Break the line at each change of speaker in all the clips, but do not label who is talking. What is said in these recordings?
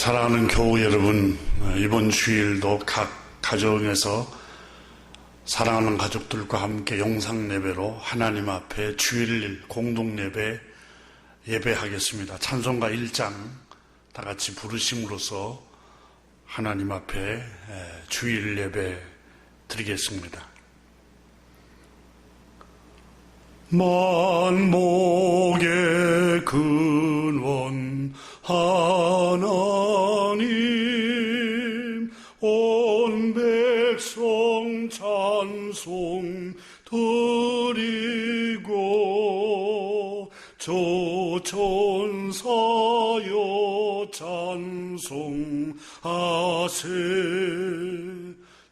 사랑하는 교우 여러분, 이번 주일도 각 가정에서 사랑하는 가족들과 함께 영상 예배로 하나님 앞에 주일 공동 예배하겠습니다. 찬송가 1장 다 같이 부르심으로써 하나님 앞에 주일 예배 드리겠습니다. 만복의 근원 하나님, 온 백성 찬송 드리고 조천사여 찬송하세.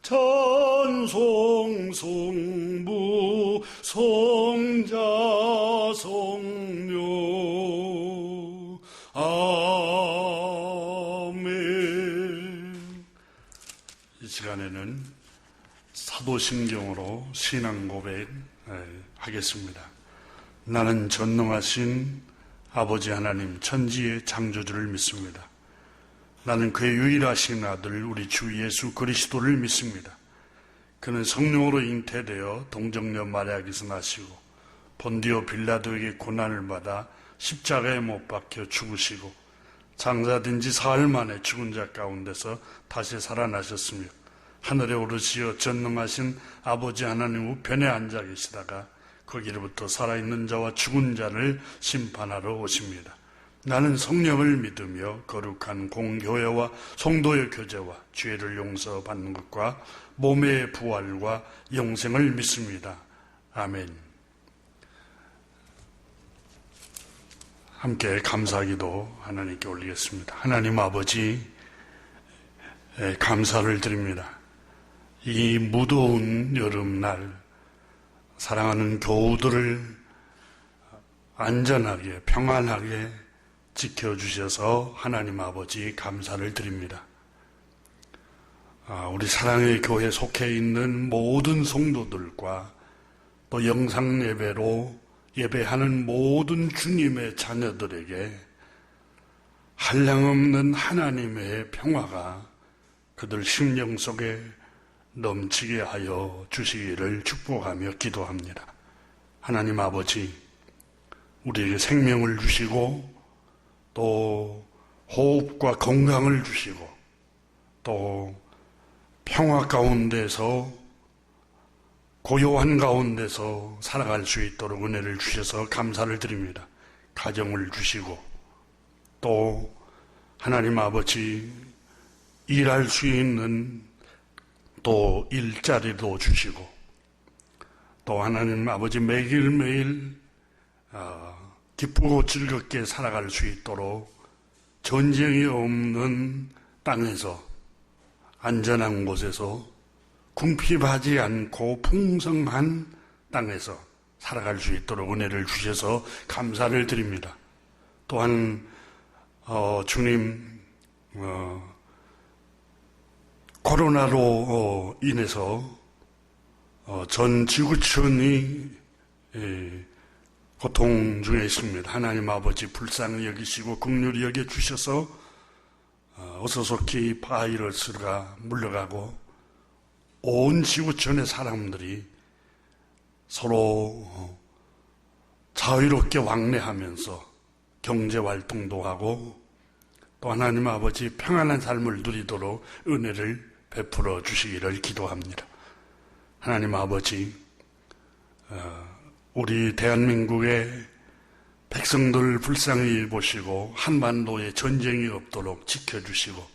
찬송 성부 성자 성녀 아멘. 이 시간에는 사도신경으로 신앙 고백 하겠습니다. 나는 전능하신 아버지 하나님 천지의 창조주를 믿습니다. 나는 그의 유일하신 아들 우리 주 예수 그리스도를 믿습니다. 그는 성령으로 잉태되어 동정녀 마리아에게서 나시고 본디오 빌라도에게 고난을 받아 십자가에 못 박혀 죽으시고 장사된 지 사흘 만에 죽은 자 가운데서 다시 살아나셨으며 하늘에 오르시어 전능하신 아버지 하나님 우편에 앉아 계시다가 거기로부터 살아있는 자와 죽은 자를 심판하러 오십니다. 나는 성령을 믿으며 거룩한 공교회와 성도의 교제와 죄를 용서받는 것과 몸의 부활과 영생을 믿습니다. 아멘. 함께 감사기도 하나님께 올리겠습니다. 하나님 아버지, 감사를 드립니다. 이 무더운 여름날 사랑하는 교우들을 안전하게 평안하게 지켜주셔서 하나님 아버지 감사를 드립니다. 우리 사랑의 교회에 속해 있는 모든 성도들과 또 영상 예배로 예배하는 모든 주님의 자녀들에게 한량없는 하나님의 평화가 그들 심령 속에 넘치게 하여 주시기를 축복하며 기도합니다. 하나님 아버지, 우리에게 생명을 주시고 또 호흡과 건강을 주시고 또 평화 가운데서 고요한 가운데서 살아갈 수 있도록 은혜를 주셔서 감사를 드립니다. 가정을 주시고 또 하나님 아버지 일할 수 있는 또 일자리도 주시고 또 하나님 아버지 매일매일 기쁘고 즐겁게 살아갈 수 있도록 전쟁이 없는 땅에서 안전한 곳에서 궁핍하지 않고 풍성한 땅에서 살아갈 수 있도록 은혜를 주셔서 감사를 드립니다. 또한 주님 코로나로 인해서 전 지구촌이 고통 중에 있습니다. 하나님 아버지 불쌍히 여기시고 긍휼히 여겨주셔서 어서속히 바이러스가 물러가고 온 지구촌의 사람들이 서로 자유롭게 왕래하면서 경제활동도 하고 또 하나님 아버지 평안한 삶을 누리도록 은혜를 베풀어 주시기를 기도합니다. 하나님 아버지, 우리 대한민국의 백성들 불쌍히 보시고 한반도에 전쟁이 없도록 지켜주시고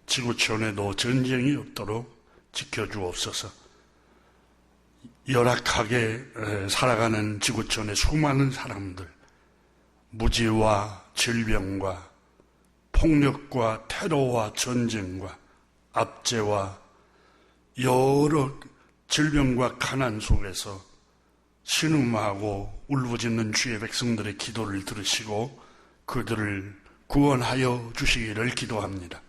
지구촌에도 전쟁이 없도록 지켜주옵소서. 열악하게 살아가는 지구촌의 수많은 사람들, 무지와 질병과 폭력과 테러와 전쟁과 압제와 여러 질병과 가난 속에서 신음하고 울부짖는 주의 백성들의 기도를 들으시고 그들을 구원하여 주시기를 기도합니다.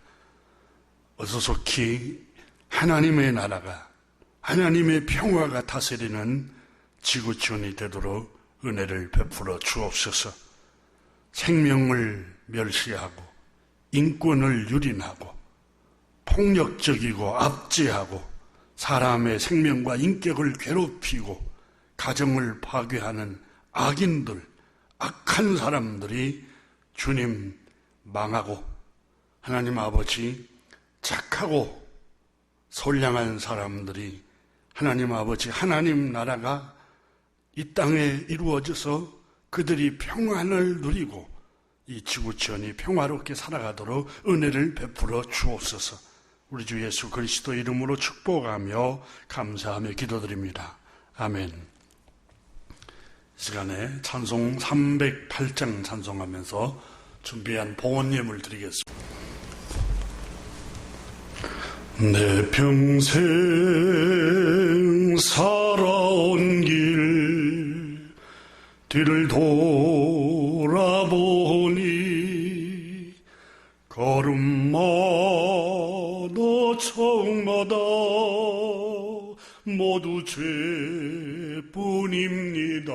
어서속히 하나님의 나라가, 하나님의 평화가 다스리는 지구촌이 되도록 은혜를 베풀어 주옵소서. 생명을 멸시하고 인권을 유린하고 폭력적이고 압제하고 사람의 생명과 인격을 괴롭히고 가정을 파괴하는 악인들, 악한 사람들이 주님 망하고 하나님 아버지 착하고 선량한 사람들이 하나님 아버지 하나님 나라가 이 땅에 이루어져서 그들이 평안을 누리고 이 지구촌이 평화롭게 살아가도록 은혜를 베풀어 주옵소서. 우리 주 예수 그리스도 이름으로 축복하며 감사하며 기도드립니다. 아멘. 이 시간에 찬송 308장 찬송하면서 준비한 봉헌 예물 드리겠습니다. 내 평생 살아온 길 뒤를 돌아보니 걸음마다 청마다 모두 죄뿐입니다.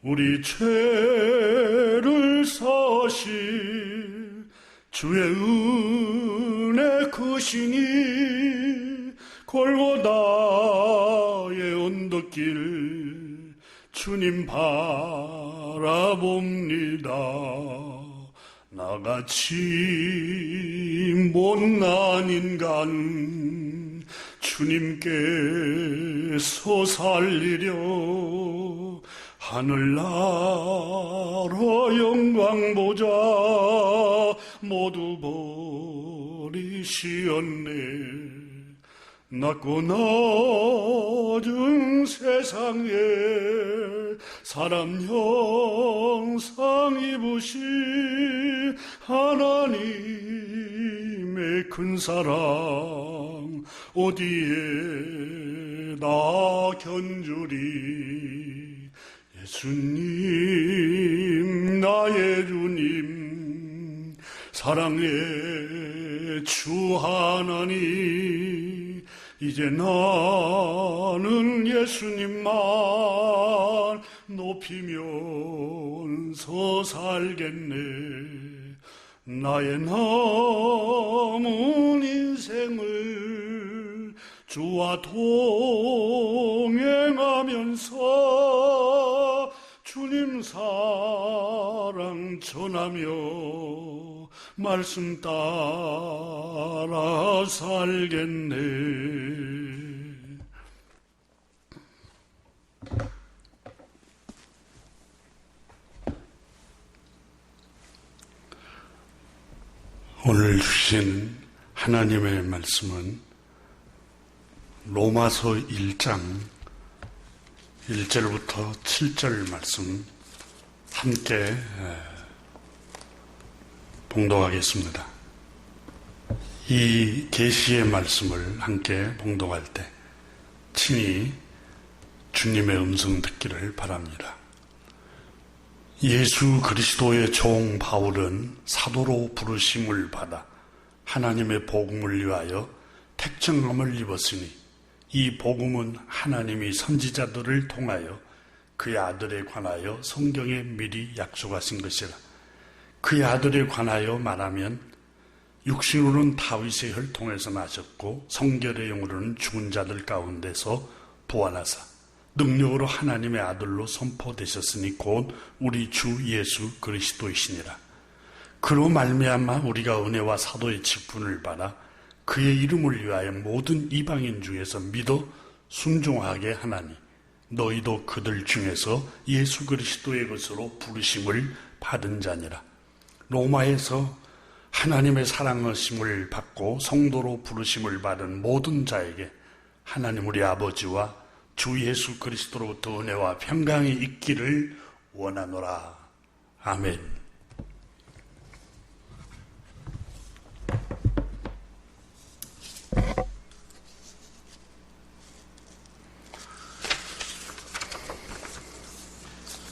우리 죄를 사실 주의 은혜 크시니 골고다의 언덕길 주님 바라봅니다. 나같이 못난 인간 주님께서 살리려 하늘나라 영광 보자 모두 버리시었네. 낮고 낮은 세상에 사람 형상 입으신 하나님의 큰 사랑 어디에다 견주리. 예수님 나의 주님 사랑의 주 하나님 이제 나는 예수님만 높이면서 살겠네. 나의 남은 인생을 주와 동행하면서 주님 사랑 전하며 말씀 따라 살겠네. 오늘 주신 하나님의 말씀은 로마서 1장 1절부터 7절 말씀 함께 봉독하겠습니다. 이 계시의 말씀을 함께 봉독할 때 친히 주님의 음성 듣기를 바랍니다. 예수 그리스도의 종 바울은 사도로 부르심을 받아 하나님의 복음을 위하여 택정함을 입었으니 이 복음은 하나님이 선지자들을 통하여 그의 아들에 관하여 성경에 미리 약속하신 것이라. 그의 아들에 관하여 말하면 육신으로는 다윗의 혈통에서 나셨고 성결의 영으로는 죽은 자들 가운데서 부활하사 능력으로 하나님의 아들로 선포되셨으니 곧 우리 주 예수 그리스도이시니라. 그로 말미암아 우리가 은혜와 사도의 직분을 받아 그의 이름을 위하여 모든 이방인 중에서 믿어 순종하게 하나니 너희도 그들 중에서 예수 그리스도의 것으로 부르심을 받은 자니라. 로마에서 하나님의 사랑하심을 받고 성도로 부르심을 받은 모든 자에게 하나님 우리 아버지와 주 예수 그리스도로부터 은혜와 평강이 있기를 원하노라. 아멘.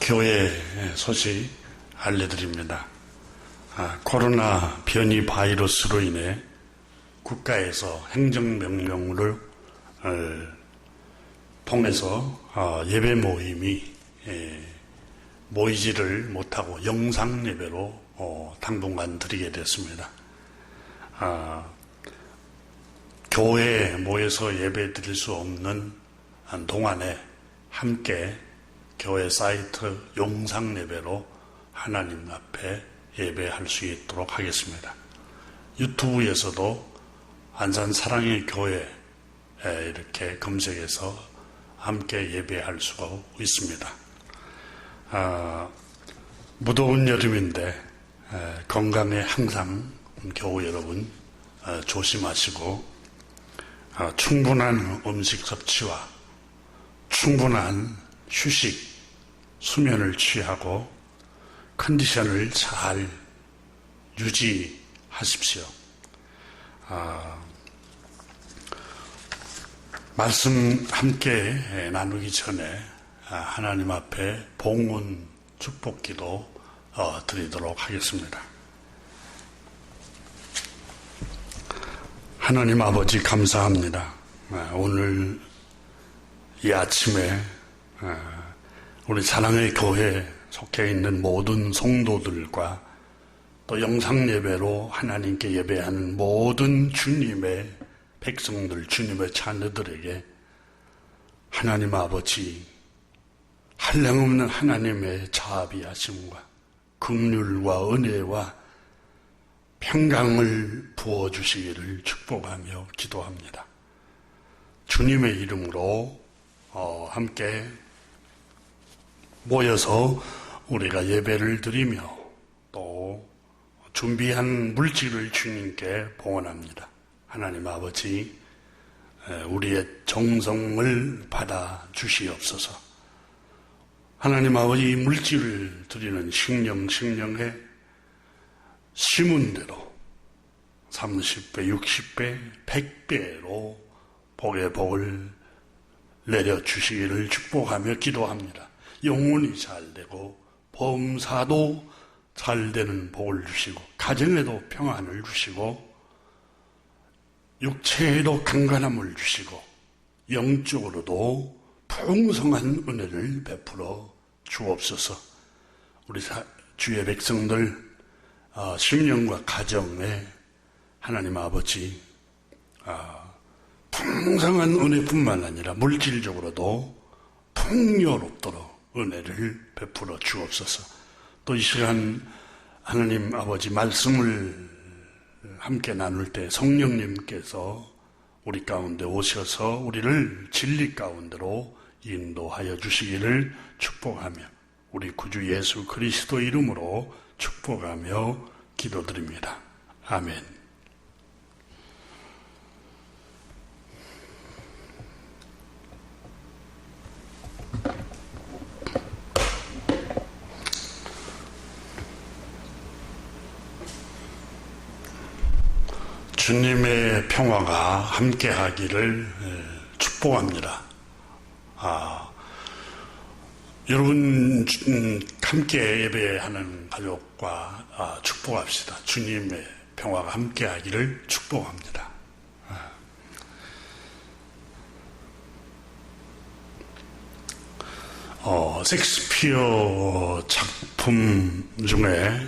교회 소식 알려드립니다. 코로나 변이 바이러스로 인해 국가에서 행정명령을 통해서 예배 모임이 모이지를 못하고 영상 예배로 당분간 드리게 됐습니다. 교회에 모여서 예배 드릴 수 없는 동안에 함께 교회 사이트 영상 예배로 하나님 앞에 예배할 수 있도록 하겠습니다. 유튜브에서도 안산 사랑의 교회 이렇게 검색해서 함께 예배할 수가 있습니다. 무더운 여름인데 건강에 항상 교우 여러분 조심하시고 충분한 음식 섭취와 충분한 휴식, 수면을 취하고 컨디션을 잘 유지하십시오. 말씀 함께 나누기 전에 하나님 앞에 봉헌 축복기도 드리도록 하겠습니다. 하나님 아버지 감사합니다. 오늘 이 아침에 우리 사랑의 교회에 속해 있는 모든 성도들과 또 영상 예배로 하나님께 예배하는 모든 주님의 백성들, 주님의 자녀들에게 하나님 아버지 한량없는 하나님의 자비하심과 긍휼과 은혜와 평강을 부어주시기를 축복하며 기도합니다. 주님의 이름으로 함께 모여서 우리가 예배를 드리며 또 준비한 물질을 주님께 봉헌합니다. 하나님 아버지, 우리의 정성을 받아 주시옵소서. 하나님 아버지, 이 물질을 드리는 식령에 심은 대로 30배, 60배, 100배로 복의 복을 내려주시기를 축복하며 기도합니다. 영혼이 잘되고 범사도 잘되는 복을 주시고 가정에도 평안을 주시고 육체에도 강건함을 주시고 영적으로도 풍성한 은혜를 베풀어 주옵소서. 우리 주의 백성들 심령과 가정에 하나님 아버지 풍성한 은혜뿐만 아니라 물질적으로도 풍요롭도록 은혜를 베풀어 주옵소서. 또 이 시간 하나님 아버지 말씀을 함께 나눌 때 성령님께서 우리 가운데 오셔서 우리를 진리 가운데로 인도하여 주시기를 축복하며 우리 구주 예수 그리스도 이름으로 축복하며 기도드립니다. 아멘. 주님의 평화가 함께하기를 축복합니다. 여러분 함께 예배하는 가족과 축복합시다. 주님의 평화가 함께하기를 축복합니다. 셰익스피어 작품 중에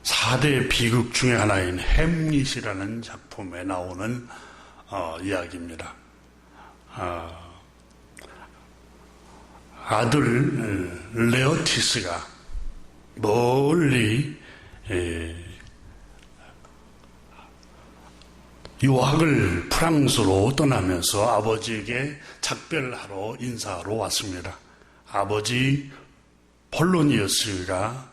4대 비극 중에 하나인 햄릿이라는 작품에 나오는 이야기입니다. 아들 레오티스가 멀리 유학을 프랑스로 떠나면서 아버지에게 작별하러 인사하러 왔습니다. 아버지 폴로니어스가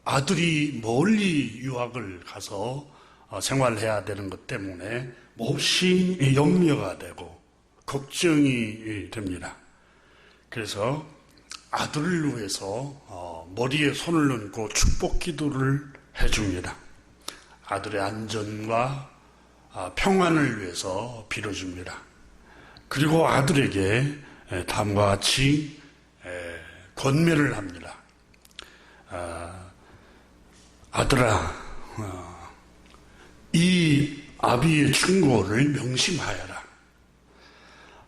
아들이 멀리 유학을 가서 생활해야 되는 것 때문에 몹시 염려가 되고 걱정이 됩니다. 그래서 아들을 위해서 머리에 손을 얹고 축복 기도를 해줍니다. 아들의 안전과 평안을 위해서 빌어줍니다. 그리고 아들에게 다음과 같이 권면을 합니다. 아들아, 이 아비의 충고를 명심하여라.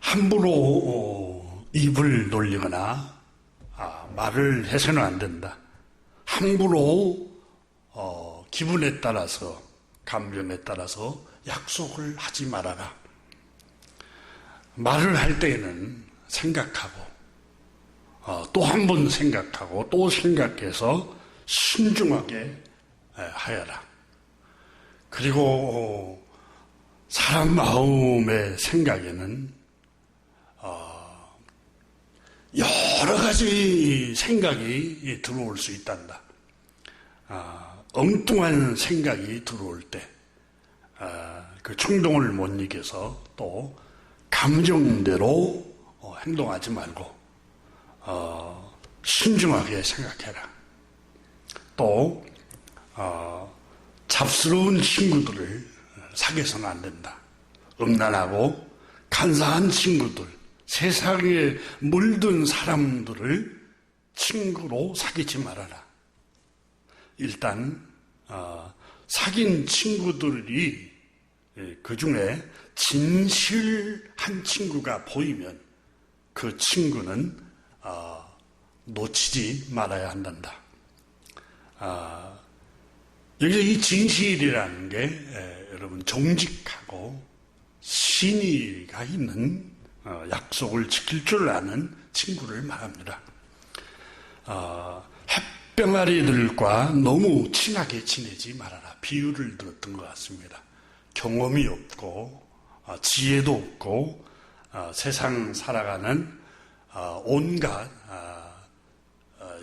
함부로 입을 놀리거나 말을 해서는 안 된다. 함부로 기분에 따라서, 감정에 따라서 약속을 하지 말아라. 말을 할 때에는 생각하고, 또 한 번 생각하고, 또 생각해서 신중하게 하여라. 그리고 사람 마음의 생각에는 여러 가지 생각이 들어올 수 있단다. 엉뚱한 생각이 들어올 때, 그 충동을 못 이겨서 또 감정대로 행동하지 말고, 신중하게 생각해라. 또, 잡스러운 친구들을 사귀어서는 안 된다. 음란하고 간사한 친구들, 세상에 물든 사람들을 친구로 사귀지 말아라. 일단 사귄 친구들이 그 중에 진실한 친구가 보이면 그 친구는 놓치지 말아야 한단다. 여기서 이 진실이라는 게 여러분 정직하고 신의가 있는 약속을 지킬 줄 아는 친구를 말합니다. 햇병아리들과 너무 친하게 지내지 말아라. 비유를 들었던 것 같습니다. 경험이 없고 지혜도 없고 세상 살아가는 온갖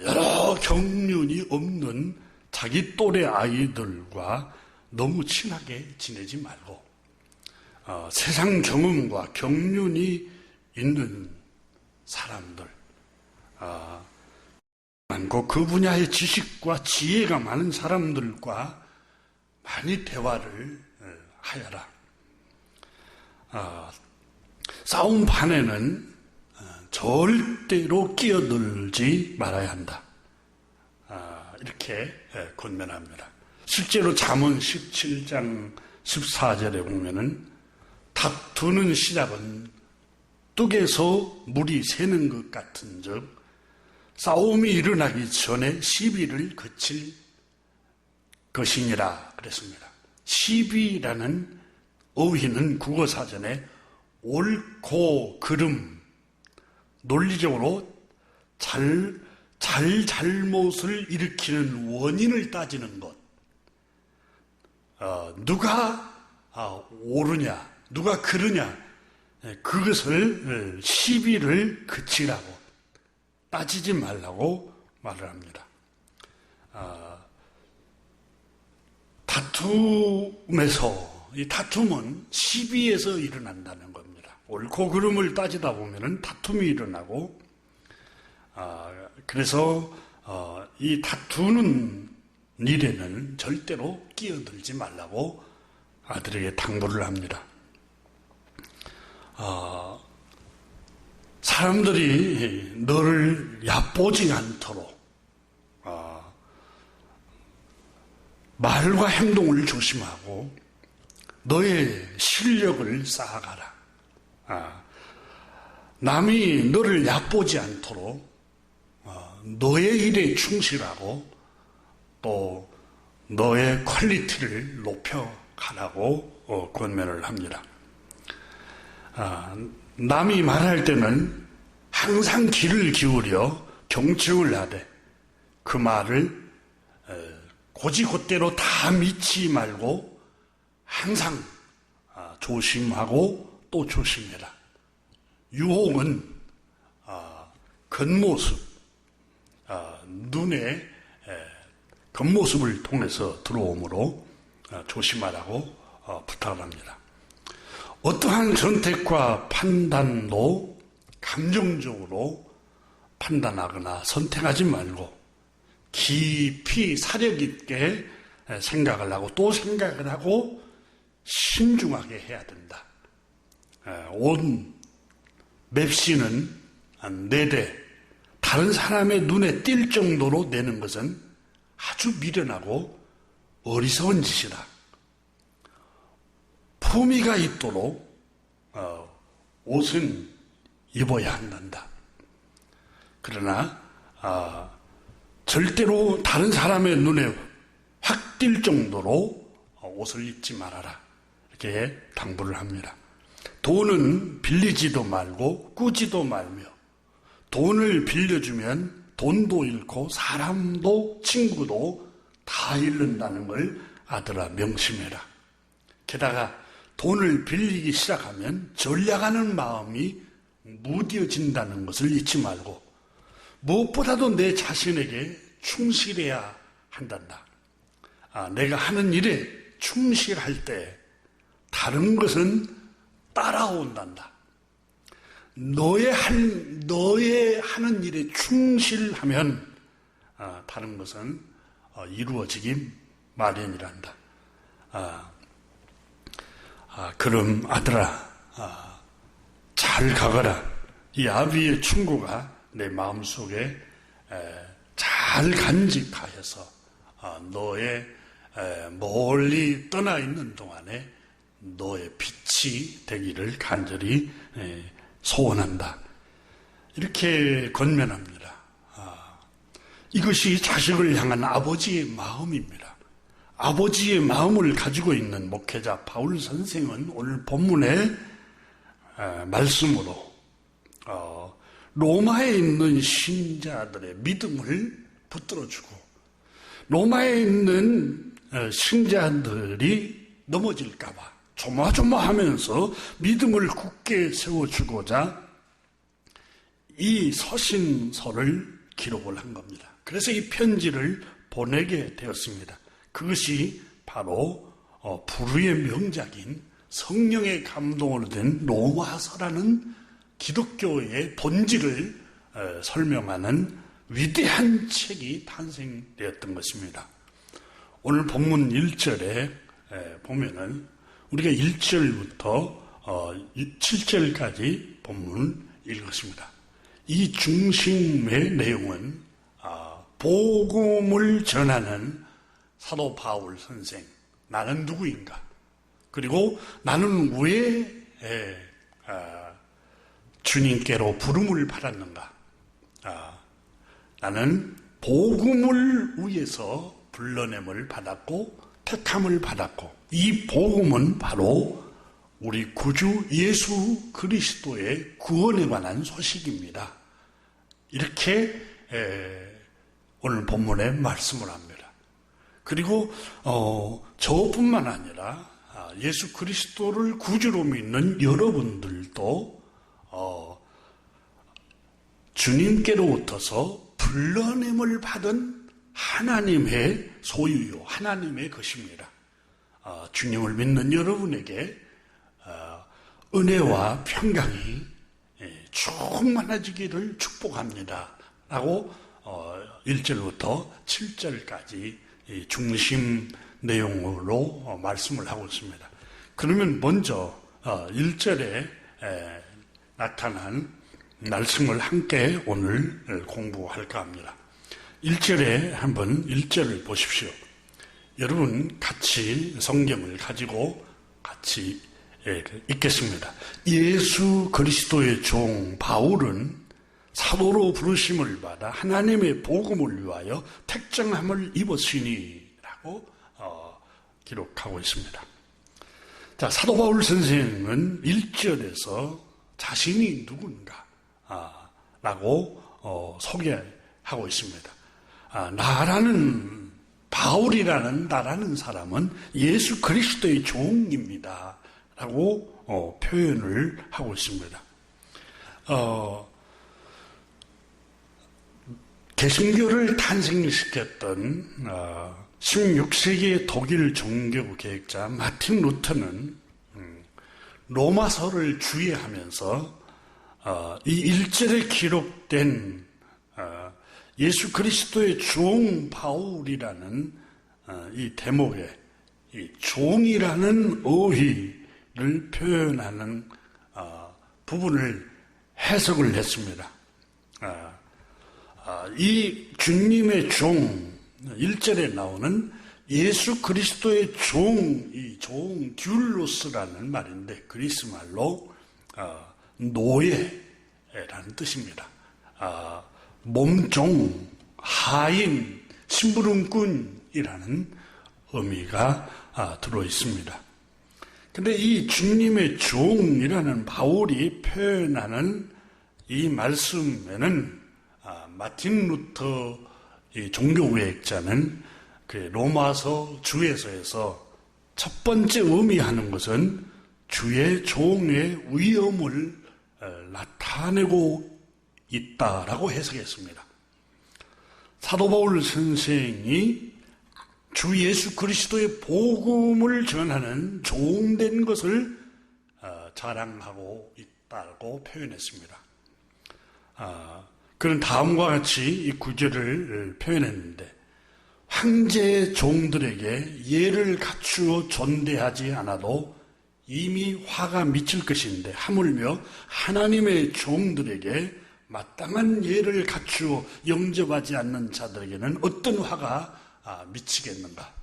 여러 경륜이 없는 자기 또래 아이들과 너무 친하게 지내지 말고 세상 경험과 경륜이 있는 사람들, 많고 그 분야의 지식과 지혜가 많은 사람들과 많이 대화를 하여라. 싸움판에는 절대로 끼어들지 말아야 한다. 이렇게 권면합니다. 실제로 잠언 17장 14절에 보면은 다투는 시작은 뚝에서 물이 새는 것 같은 즉 싸움이 일어나기 전에 시비를 그칠 것이니라 그랬습니다. 시비라는 어휘는 국어사전에 옳고 그름, 논리적으로 잘못을 일으키는 원인을 따지는 것. 누가 옳으냐, 누가 그르냐, 그것을 시비를 그치라고, 따지지 말라고 말을 합니다. 다툼에서, 이 다툼은 시비에서 일어난다는 겁니다. 옳고 그름을 따지다 보면은 다툼이 일어나고, 그래서 이 다투는 일에는 절대로 끼어들지 말라고 아들에게 당부를 합니다. 사람들이 너를 얕보지 않도록 말과 행동을 조심하고 너의 실력을 쌓아가라. 남이 너를 얕보지 않도록 너의 일에 충실하고 또 너의 퀄리티를 높여가라고 권면을 합니다. 남이 말할 때는 항상 귀를 기울여 경청을 하되 그 말을 곧이곧대로 다 믿지 말고 항상 조심하고 또 조심해라. 유혹은 겉모습, 눈의 겉모습을 통해서 들어오므로 조심하라고 부탁을 합니다. 어떠한 선택과 판단도 감정적으로 판단하거나 선택하지 말고 깊이 사력 있게 생각을 하고 또 생각을 하고 신중하게 해야 된다. 온 맵시는 4대 다른 사람의 눈에 띌 정도로 내는 것은 아주 미련하고 어리석은 짓이다. 품위가 있도록 옷은 입어야 한단다. 그러나 절대로 다른 사람의 눈에 확 뛸 정도로 옷을 입지 말아라. 이렇게 당부를 합니다. 돈은 빌리지도 말고 꾸지도 말며, 돈을 빌려주면 돈도 잃고 사람도 친구도 다 잃는다는 걸 아들아 명심해라. 게다가 돈을 빌리기 시작하면 전략하는 마음이 무뎌진다는 것을 잊지 말고 무엇보다도 내 자신에게 충실해야 한단다. 내가 하는 일에 충실할 때 다른 것은 따라온단다. 너의 하는 일에 충실하면 다른 것은 이루어지기 마련이란다. 그럼 아들아, 잘 가거라. 이 아비의 충고가 내 마음속에 잘 간직하여서 너의 멀리 떠나 있는 동안에 너의 빛이 되기를 간절히 소원한다. 이렇게 권면합니다. 이것이 자식을 향한 아버지의 마음입니다. 아버지의 마음을 가지고 있는 목회자 바울 선생은 오늘 본문의 말씀으로 로마에 있는 신자들의 믿음을 붙들어주고 로마에 있는 신자들이 넘어질까봐 조마조마하면서 믿음을 굳게 세워주고자 이 서신서를 기록을 한 겁니다. 그래서 이 편지를 보내게 되었습니다. 그것이 바로 불후의 명작인 성령의 감동으로 된 로마서라는 기독교의 본질을 설명하는 위대한 책이 탄생되었던 것입니다. 오늘 본문 1절에 보면은 우리가 1절부터 7절까지 본문을 읽었습니다. 이 중심의 내용은 복음을 전하는 사도 바울 선생, 나는 누구인가? 그리고 나는 왜 주님께로 부름을 받았는가? 나는 복음을 위해서 불러냄을 받았고 택함을 받았고 이 복음은 바로 우리 구주 예수 그리스도의 구원에 관한 소식입니다. 이렇게 오늘 본문에 말씀을 합니다. 그리고 저뿐만 아니라 예수 그리스도를 구주로 믿는 여러분들도 주님께로부터서 불러냄을 받은 하나님의 소유요, 하나님의 것입니다. 주님을 믿는 여러분에게 은혜와 평강이 충만해지기를 축복합니다. 라고 1절부터 7절까지 중심 내용으로 말씀을 하고 있습니다. 그러면 먼저 1절에 나타난 말씀을 함께 오늘 공부할까 합니다. 1절에 한번 1절을 보십시오. 여러분 같이 성경을 가지고 같이 읽겠습니다. 예수 그리스도의 종 바울은 사도로 부르심을 받아 하나님의 복음을 위하여 택정함을 입었으니 라고 기록하고 있습니다. 자, 사도 바울 선생은 1절에서 자신이 누군가 라고 소개하고 있습니다. 나라는 바울이라는 나라는 사람은 예수 그리스도의 종입니다 라고 표현을 하고 있습니다. 개신교를 탄생시켰던 16세기의 독일 종교 개혁자 마틴 루터는 로마서를 주의하면서 이 1절에 기록된 예수 그리스도의 종 바울이라는 이 대목에 이 종이라는 어휘를 표현하는 부분을 해석을 했습니다. 이 주님의 종 1절에 나오는 예수 그리스도의 종, 이 종 듀로스라는 말인데 그리스 말로 노예라는 뜻입니다. 몸종, 하인, 심부름꾼이라는 의미가 들어 있습니다. 근데 이 주님의 종이라는 바울이 표현하는 이 말씀에는 마틴 루터 이 종교개혁자는 그 로마서 주에서에서 첫 번째 의미하는 것은 주의 종의 위엄을 나타내고 있다라고 해석했습니다. 사도 바울 선생이 주 예수 그리스도의 복음을 전하는 종된 것을 자랑하고 있다고 표현했습니다. 그는 다음과 같이 이 구절을 표현했는데, 황제의 종들에게 예를 갖추어 존대하지 않아도 이미 화가 미칠 것인데, 하물며 하나님의 종들에게 마땅한 예를 갖추어 영접하지 않는 자들에게는 어떤 화가 미치겠는가.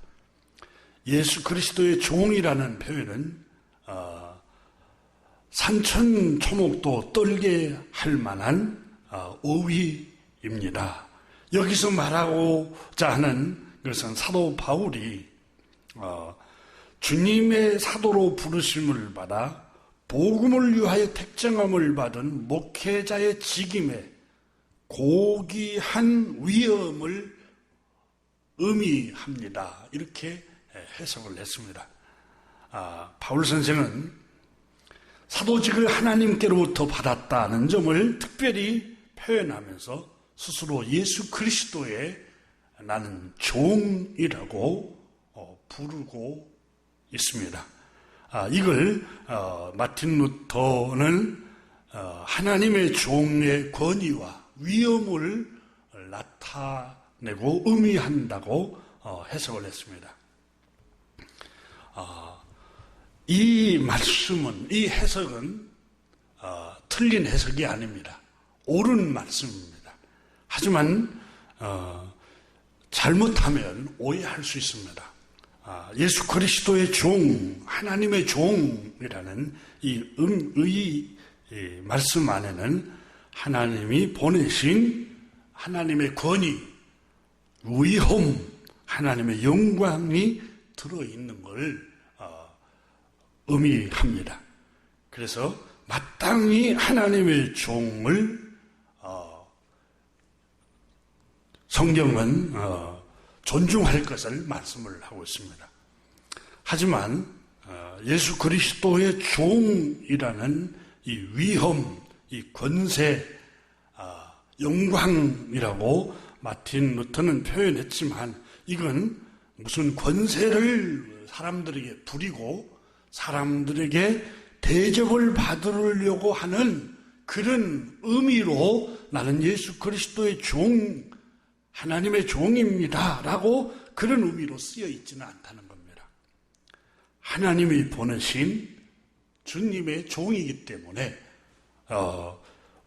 예수 그리스도의 종이라는 표현은 산천초목도 떨게 할 만한 어휘입니다. 여기서 말하고자 하는 것은 사도 바울이 주님의 사도로 부르심을 받아 복음을 위하여 택정함을 받은 목회자의 직임에 고귀한 위엄을 의미합니다. 이렇게 해석을 했습니다. 바울 선생은 사도직을 하나님께로부터 받았다는 점을 특별히 표현하면서 스스로 예수 그리스도의 나는 종이라고 부르고 있습니다. 이걸 마틴 루터는 하나님의 종의 권위와 위엄을 나타내고 의미한다고 해석을 했습니다. 이 말씀은, 이 해석은 틀린 해석이 아닙니다. 옳은 말씀입니다. 하지만 잘못하면 오해할 수 있습니다. 예수 그리스도의 종, 하나님의 종이라는 이 말씀 안에는 하나님이 보내신 하나님의 권위, 위엄, 하나님의 영광이 들어있는 걸 의미합니다. 그래서 마땅히 하나님의 종을 성경은 존중할 것을 말씀을 하고 있습니다. 하지만 예수 그리스도의 종이라는 이 위엄, 이 권세, 영광이라고 마틴 루터는 표현했지만, 이건 무슨 권세를 사람들에게 부리고 사람들에게 대접을 받으려고 하는 그런 의미로 나는 예수 그리스도의 종, 하나님의 종입니다 라고 그런 의미로 쓰여 있지는 않다는 겁니다. 하나님이 보내신 주님의 종이기 때문에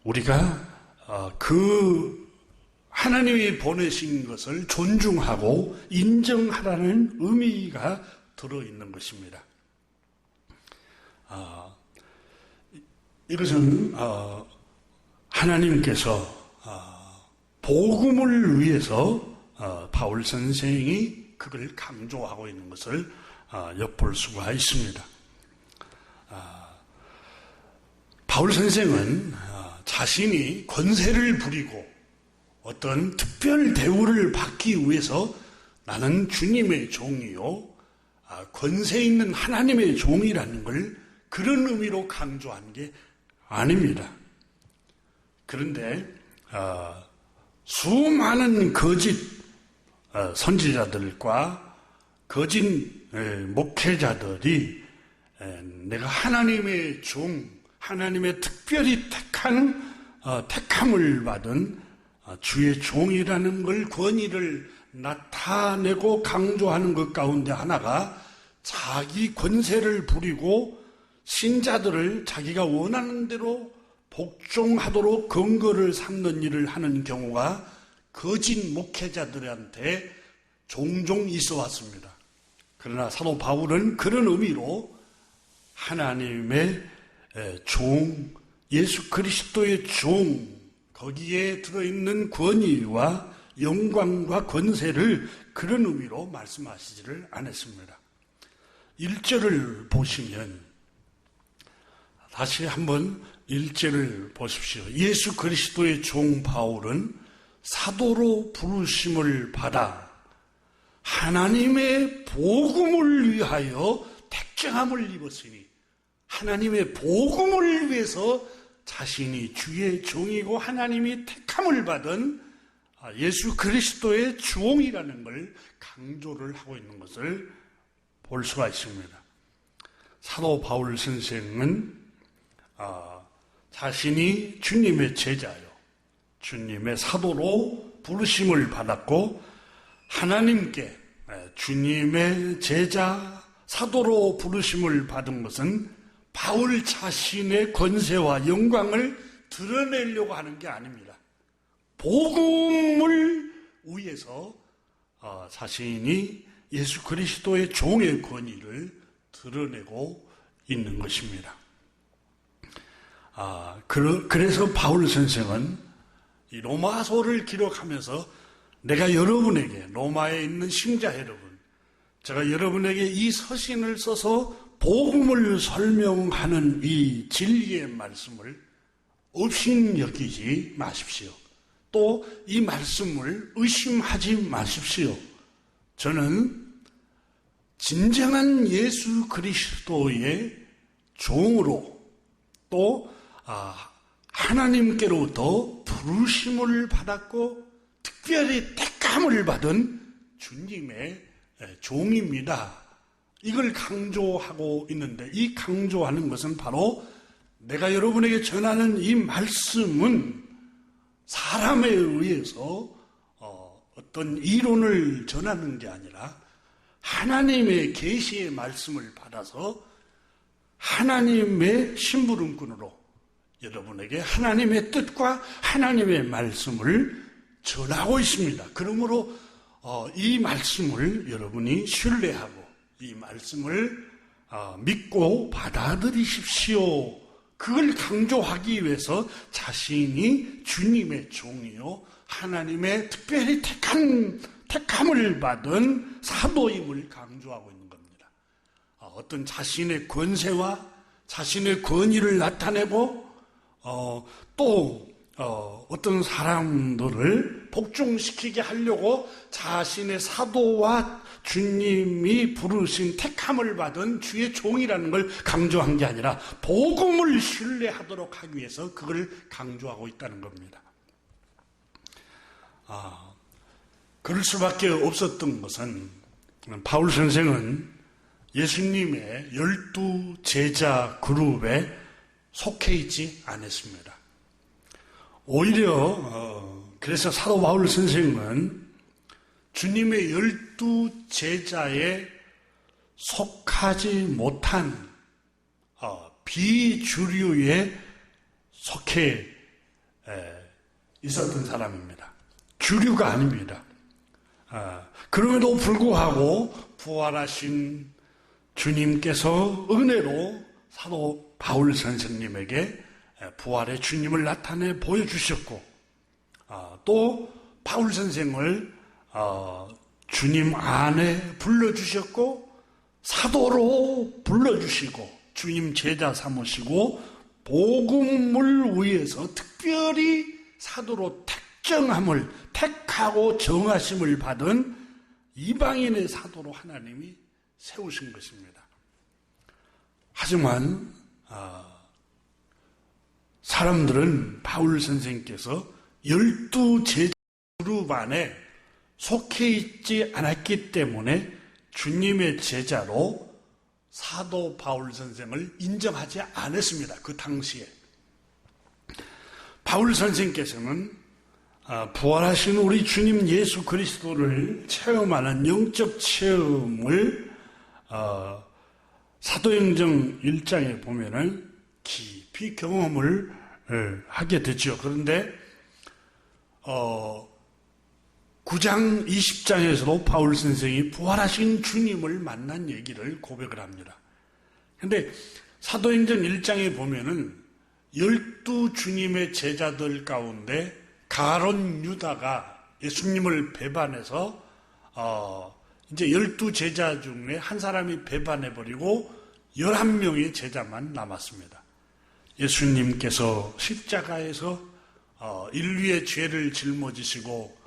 우리가 그 하나님이 보내신 것을 존중하고 인정하라는 의미가 들어있는 것입니다. 이것은 하나님께서 복음을 위해서 바울 선생이 그걸 강조하고 있는 것을 엿볼 수가 있습니다. 바울 선생은 자신이 권세를 부리고 어떤 특별 대우를 받기 위해서 나는 주님의 종이요, 권세 있는 하나님의 종이라는 걸 그런 의미로 강조한 게 아닙니다. 그런데 수많은 거짓 선지자들과 거짓 목회자들이 내가 하나님의 종, 하나님의 특별히 택함을 받은 주의 종이라는 걸 권위를 나타내고 강조하는 것 가운데 하나가 자기 권세를 부리고 신자들을 자기가 원하는 대로 복종하도록 근거를 삼는 일을 하는 경우가 거짓 목회자들한테 종종 있어 왔습니다. 그러나 사도 바울은 그런 의미로 하나님의 종, 예수 그리스도의 종, 거기에 들어있는 권위와 영광과 권세를 그런 의미로 말씀하시지를 않았습니다. 1절을 보시면 다시 한번 1절을 보십시오. 예수 그리스도의 종 바울은 사도로 부르심을 받아 하나님의 복음을 위하여 택정함을 입었으니, 하나님의 복음을 위해서 자신이 주의 종이고 하나님이 택함을 받은 예수 그리스도의 종이라는 걸 강조를 하고 있는 것을 볼 수가 있습니다. 사도 바울 선생은 자신이 주님의 제자요, 주님의 사도로 부르심을 받았고, 하나님께 주님의 제자 사도로 부르심을 받은 것은 바울 자신의 권세와 영광을 드러내려고 하는 게 아닙니다. 복음을 위해서 자신이 예수 그리스도의 종의 권위를 드러내고 있는 것입니다. 그래서 바울 선생은 이 로마서를 기록하면서 내가 여러분에게, 로마에 있는 신자 여러분, 제가 여러분에게 이 서신을 써서 복음을 설명하는 이 진리의 말씀을 없인 여기지 마십시오. 또 이 말씀을 의심하지 마십시오. 저는 진정한 예수 그리스도의 종으로 또 하나님께로부터 부르심을 받았고 특별히 택함을 받은 주님의 종입니다. 이걸 강조하고 있는데, 이 강조하는 것은 바로 내가 여러분에게 전하는 이 말씀은 사람에 의해서 어떤 이론을 전하는 게 아니라 하나님의 계시의 말씀을 받아서 하나님의 심부름꾼으로 여러분에게 하나님의 뜻과 하나님의 말씀을 전하고 있습니다. 그러므로 이 말씀을 여러분이 신뢰하고 이 말씀을 믿고 받아들이십시오. 그걸 강조하기 위해서 자신이 주님의 종이요 하나님의 특별히 택함을 받은 사도임을 강조하고 있는 겁니다. 어떤 자신의 권세와 자신의 권위를 나타내고 또 어떤 사람들을 복종시키게 하려고 자신의 사도와 주님이 부르신 택함을 받은 주의 종이라는 걸 강조한 게 아니라 복음을 신뢰하도록 하기 위해서 그걸 강조하고 있다는 겁니다. 그럴 수밖에 없었던 것은 바울 선생은 예수님의 12 제자 그룹에 속해 있지 않았습니다. 오히려 그래서 사도 바울 선생은 주님의 12 제자에 속하지 못한 비주류에 속해 있었던 사람입니다. 주류가 아닙니다. 그럼에도 불구하고 부활하신 주님께서 은혜로 사도 바울 선생님에게 부활의 주님을 나타내 보여주셨고, 또 바울 선생을 주님 안에 불러주셨고 사도로 불러주시고 주님 제자 삼으시고 복음을 위해서 특별히 사도로 택하고 정하심을 받은 이방인의 사도로 하나님이 세우신 것입니다. 하지만 사람들은 바울 선생님께서 12 제자 그룹 안에 속해 있지 않았기 때문에 주님의 제자로 사도 바울 선생을 인정하지 않았습니다. 그 당시에. 바울 선생께서는 부활하신 우리 주님 예수 그리스도를 체험하는 영적 체험을 사도행전 1장에 보면은 깊이 경험을 하게 되죠. 그런데 9장 20장에서도 바울 선생이 부활하신 주님을 만난 얘기를 고백을 합니다. 그런데 사도행전 1장에 보면은 12 주님의 제자들 가운데 가론 유다가 예수님을 배반해서 이제 12제자 중에 한 사람이 배반해버리고 11명의 제자만 남았습니다. 예수님께서 십자가에서 인류의 죄를 짊어지시고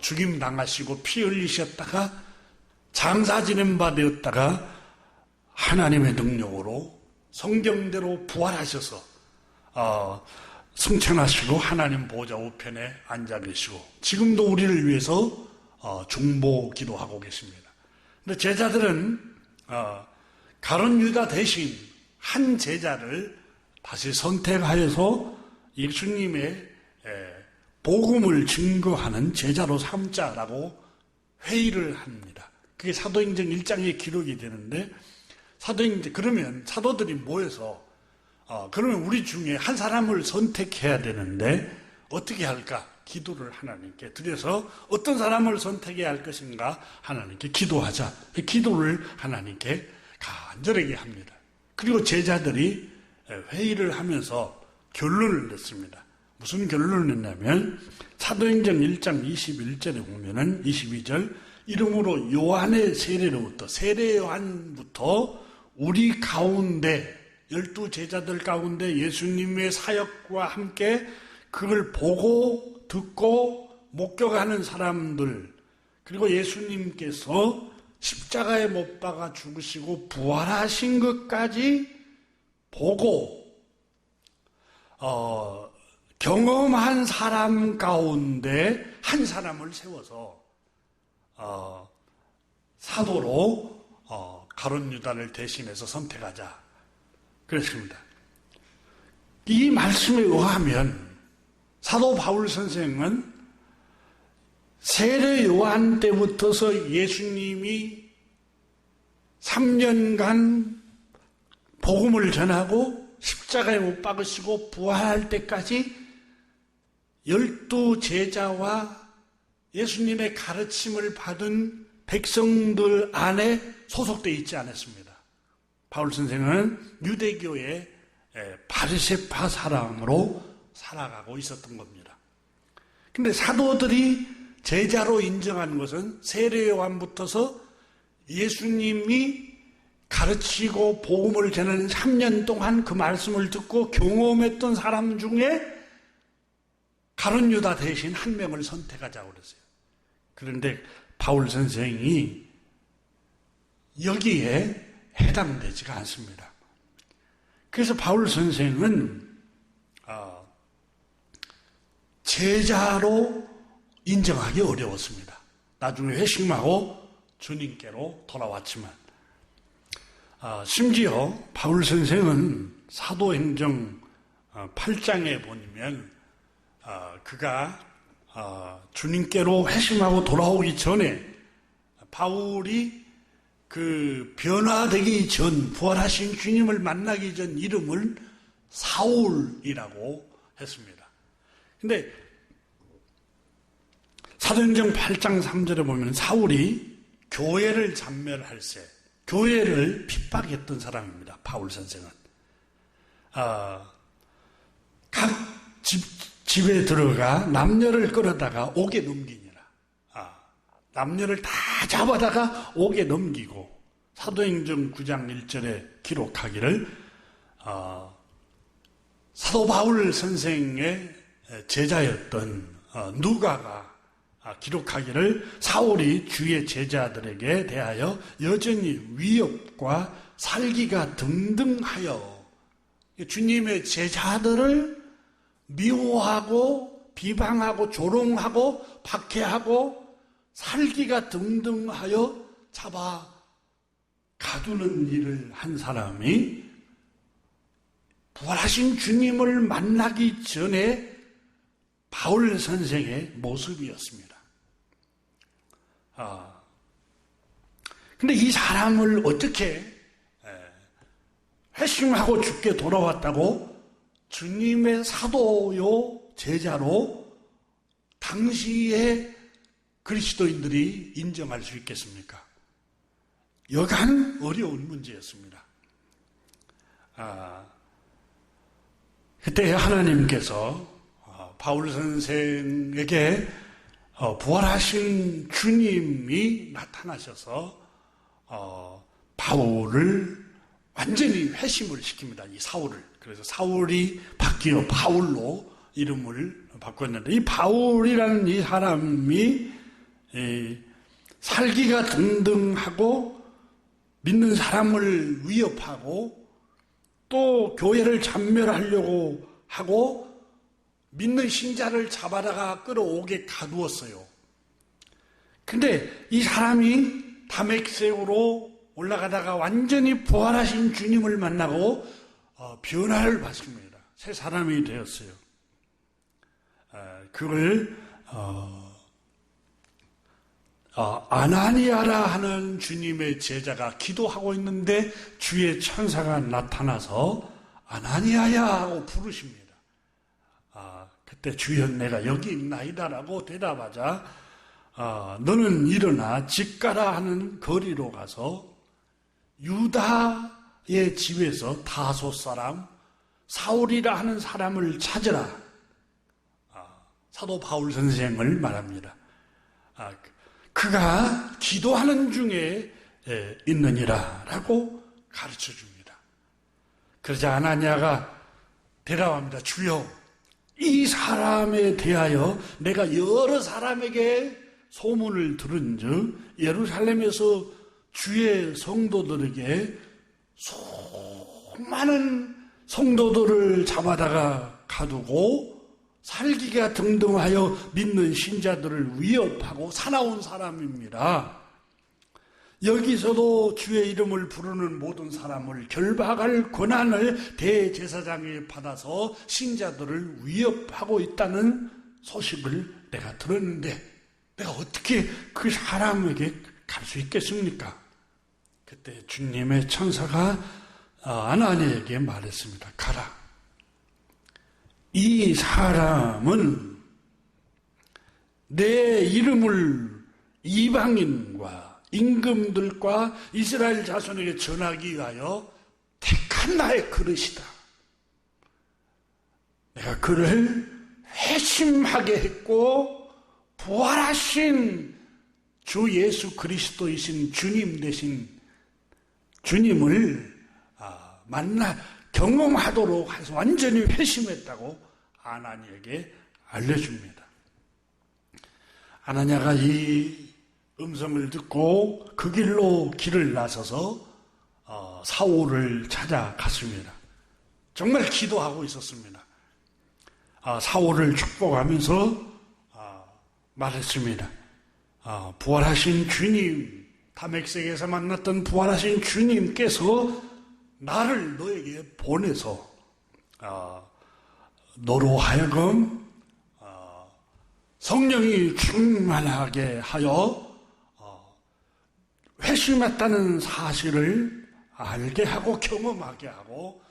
죽임당하시고 피 흘리셨다가 장사 지낸 바 되었다가 하나님의 능력으로 성경대로 부활하셔서 승천하시고 하나님 보좌 우편에 앉아 계시고 지금도 우리를 위해서 중보 기도하고 계십니다. 근데 제자들은 가룟 유다 대신 한 제자를 다시 선택하여서 예수님의 복음을 증거하는 제자로 삼자라고 회의를 합니다. 그게 사도행전 1장에 기록이 되는데 그러면 사도들이 모여서 그러면 우리 중에 한 사람을 선택해야 되는데 어떻게 할까? 기도를 하나님께 드려서 어떤 사람을 선택해야 할 것인가 하나님께 기도하자. 기도를 하나님께 간절하게 합니다. 그리고 제자들이 회의를 하면서 결론을 냈습니다. 무슨 결론을 냈냐면 사도행전 1장 21절에 보면은 22절 이름으로 요한의 세례로부터 세례 요한부터 우리 가운데 12제자들 가운데 예수님의 사역과 함께 그걸 보고 듣고 목격하는 사람들 그리고 예수님께서 십자가에 못 박아 죽으시고 부활하신 것까지 보고 경험한 사람 가운데 한 사람을 세워서 사도로 가룟 유다를 대신해서 선택하자 그랬습니다. 이 말씀에 의하면 사도 바울 선생은 세례 요한 때부터서 예수님이 3년간 복음을 전하고 십자가에 못 박으시고 부활할 때까지 12제자와 예수님의 가르침을 받은 백성들 안에 소속되어 있지 않았습니다. 바울 선생은 유대교의 바리새파 사람으로 살아가고 있었던 겁니다. 근데 사도들이 제자로 인정한 것은 세례 요한부터서 예수님이 가르치고 복음을 전하는 3년 동안 그 말씀을 듣고 경험했던 사람 중에 가룟 유다 대신 한 명을 선택하자고 그랬어요. 그런데 바울 선생이 여기에 해당되지가 않습니다. 그래서 바울 선생은 제자로 인정하기 어려웠습니다. 나중에 회심하고 주님께로 돌아왔지만 심지어 바울 선생은 사도행전 8장에 보면 그가 주님께로 회심하고 돌아오기 전에 바울이 그 변화되기 전 부활하신 주님을 만나기 전 이름을 사울이라고 했습니다. 근데 사도행전 8장 3절에 보면 사울이 교회를 잔멸할 때 교회를 핍박했던 사람입니다. 바울 선생은 각 집에 들어가 남녀를 끌어다가 옥에 넘기니라. 남녀를 다 잡아다가 옥에 넘기고 사도행전 9장 1절에 기록하기를 사도 바울 선생의 제자였던 누가가 기록하기를 사울이 주의 제자들에게 대하여 여전히 위협과 살기가 등등하여 주님의 제자들을 미워하고 비방하고 조롱하고 박해하고 살기가 등등하여 잡아 가두는 일을 한 사람이 부활하신 주님을 만나기 전에 바울 선생의 모습이었습니다. 근데 이 사람을 어떻게 회심하고 죽게 돌아왔다고 주님의 사도요 제자로 당시에 그리스도인들이 인정할 수 있겠습니까? 여간 어려운 문제였습니다. 그때 하나님께서 바울 선생에게 부활하신 주님이 나타나셔서 바울을 완전히 회심을 시킵니다. 이 사울을. 그래서 사울이 바뀌어 바울로 이름을 바꿨는데, 이 바울이라는 이 사람이 살기가 등등하고 믿는 사람을 위협하고 또 교회를 잔멸하려고 하고 믿는 신자를 잡아다가 끌어오게 가두었어요. 근데 이 사람이 다메섹으로 올라가다가 완전히 부활하신 주님을 만나고 변화를 받습니다. 새 사람이 되었어요. 그걸 아나니아라 하는 주님의 제자가 기도하고 있는데 주의 천사가 나타나서 아나니아야 하고 부르십니다. 그때 주여 내가 여기 있나이다라고 대답하자 너는 일어나 집 가라 하는 거리로 가서 유다의 집에서 다소 사람 사울이라 하는 사람을 찾으라. 사도 바울 선생을 말합니다. 그가 기도하는 중에 있느니라 라고 가르쳐 줍니다. 그러자 아나니아가 대답합니다. 주여, 이 사람에 대하여 내가 여러 사람에게 소문을 들은 즉 예루살렘에서 주의 성도들에게 수많은 성도들을 잡아다가 가두고 살기가 등등하여 믿는 신자들을 위협하고 사나운 사람입니다. 여기서도 주의 이름을 부르는 모든 사람을 결박할 권한을 대제사장이 받아서 신자들을 위협하고 있다는 소식을 내가 들었는데 내가 어떻게 그 사람에게 갈 수 있겠습니까? 그때 주님의 천사가 아나니아에게 말했습니다. 가라. 이 사람은 내 이름을 이방인과 임금들과 이스라엘 자손에게 전하기 위하여 택한 나의 그릇이다. 내가 그를 회심하게 했고 부활하신 주 예수 그리스도이신 주님 되신 주님을 만나 경험하도록 해서 완전히 회심했다고 아나니아에게 알려줍니다. 아나니아가 이 음성을 듣고 그 길로 길을 나서서 사울을 찾아갔습니다. 정말 기도하고 있었습니다. 사울을 축복하면서 말했습니다. 부활하신 주님, 다메섹에서 만났던 부활하신 주님께서 나를 너에게 보내서 너로 하여금 성령이 충만하게 하여 회심했다는 사실을 알게 하고 경험하게 하고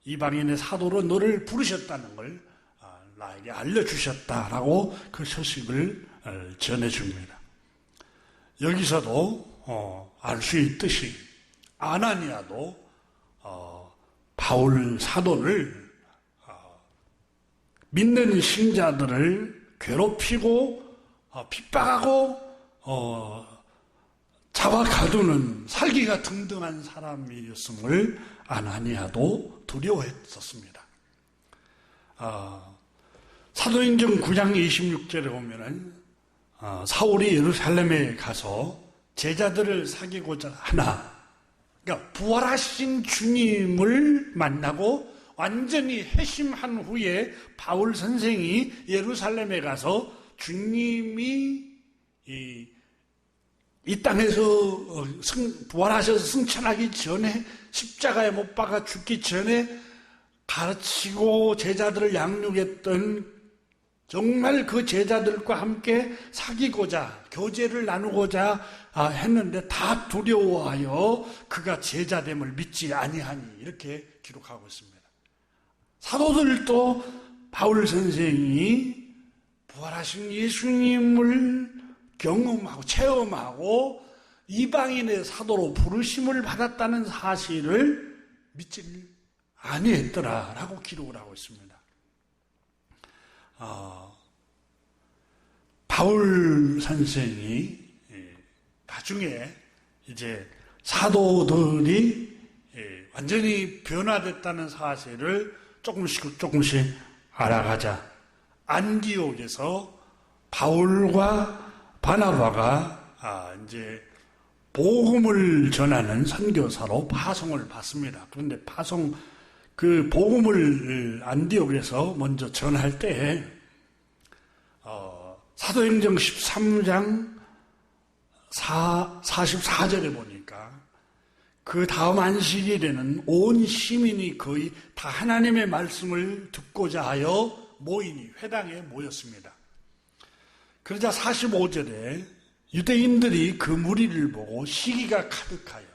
이방인의 사도로 너를 부르셨다는 걸 나에게 알려주셨다라고 그 소식을 전해줍니다. 여기서도 알 수 있듯이 아나니아도 바울 사도를 믿는 신자들을 괴롭히고 핍박하고 잡아 가두는 살기가 등등한 사람이었음을 아나니아도 두려워했었습니다. 사도행전 9장 26절에 보면은 사울이 예루살렘에 가서 제자들을 사귀고자 하나, 그러니까 부활하신 주님을 만나고 완전히 회심한 후에 바울 선생이 예루살렘에 가서 주님이 이 땅에서 부활하셔서 승천하기 전에 십자가에 못 박아 죽기 전에 가르치고 제자들을 양육했던 정말 그 제자들과 함께 사귀고자 교제를 나누고자 했는데 다 두려워하여 그가 제자됨을 믿지 아니하니 이렇게 기록하고 있습니다. 사도들도 바울 선생이 부활하신 예수님을 경험하고 체험하고 이방인의 사도로 부르심을 받았다는 사실을 믿지 아니했더라라고 기록을 하고 있습니다. 바울 선생이 나중에 이제 사도들이 완전히 변화됐다는 사실을 조금씩 알아가자 안디옥에서 바울과 바나바가 이제 복음을 전하는 선교사로 파송을 받습니다. 그런데 그 복음을 안디옥에서 먼저 전할 때 사도행전 13장 44절에 보니까 그 다음 안식일에는 온 시민이 거의 다 하나님의 말씀을 듣고자 하여 회당에 모였습니다. 그러자 45절에 유대인들이 그 무리를 보고 시기가 가득하여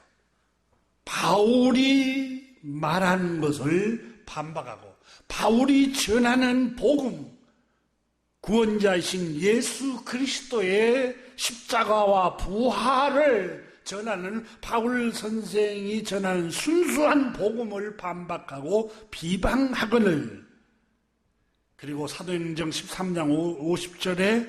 바울이 말한 것을 반박하고 바울이 전하는 복음, 구원자이신 예수 그리스도의 십자가와 부활을 전하는 바울 선생이 전하는 순수한 복음을 반박하고 비방하거늘, 그리고 사도행전 13장 50절에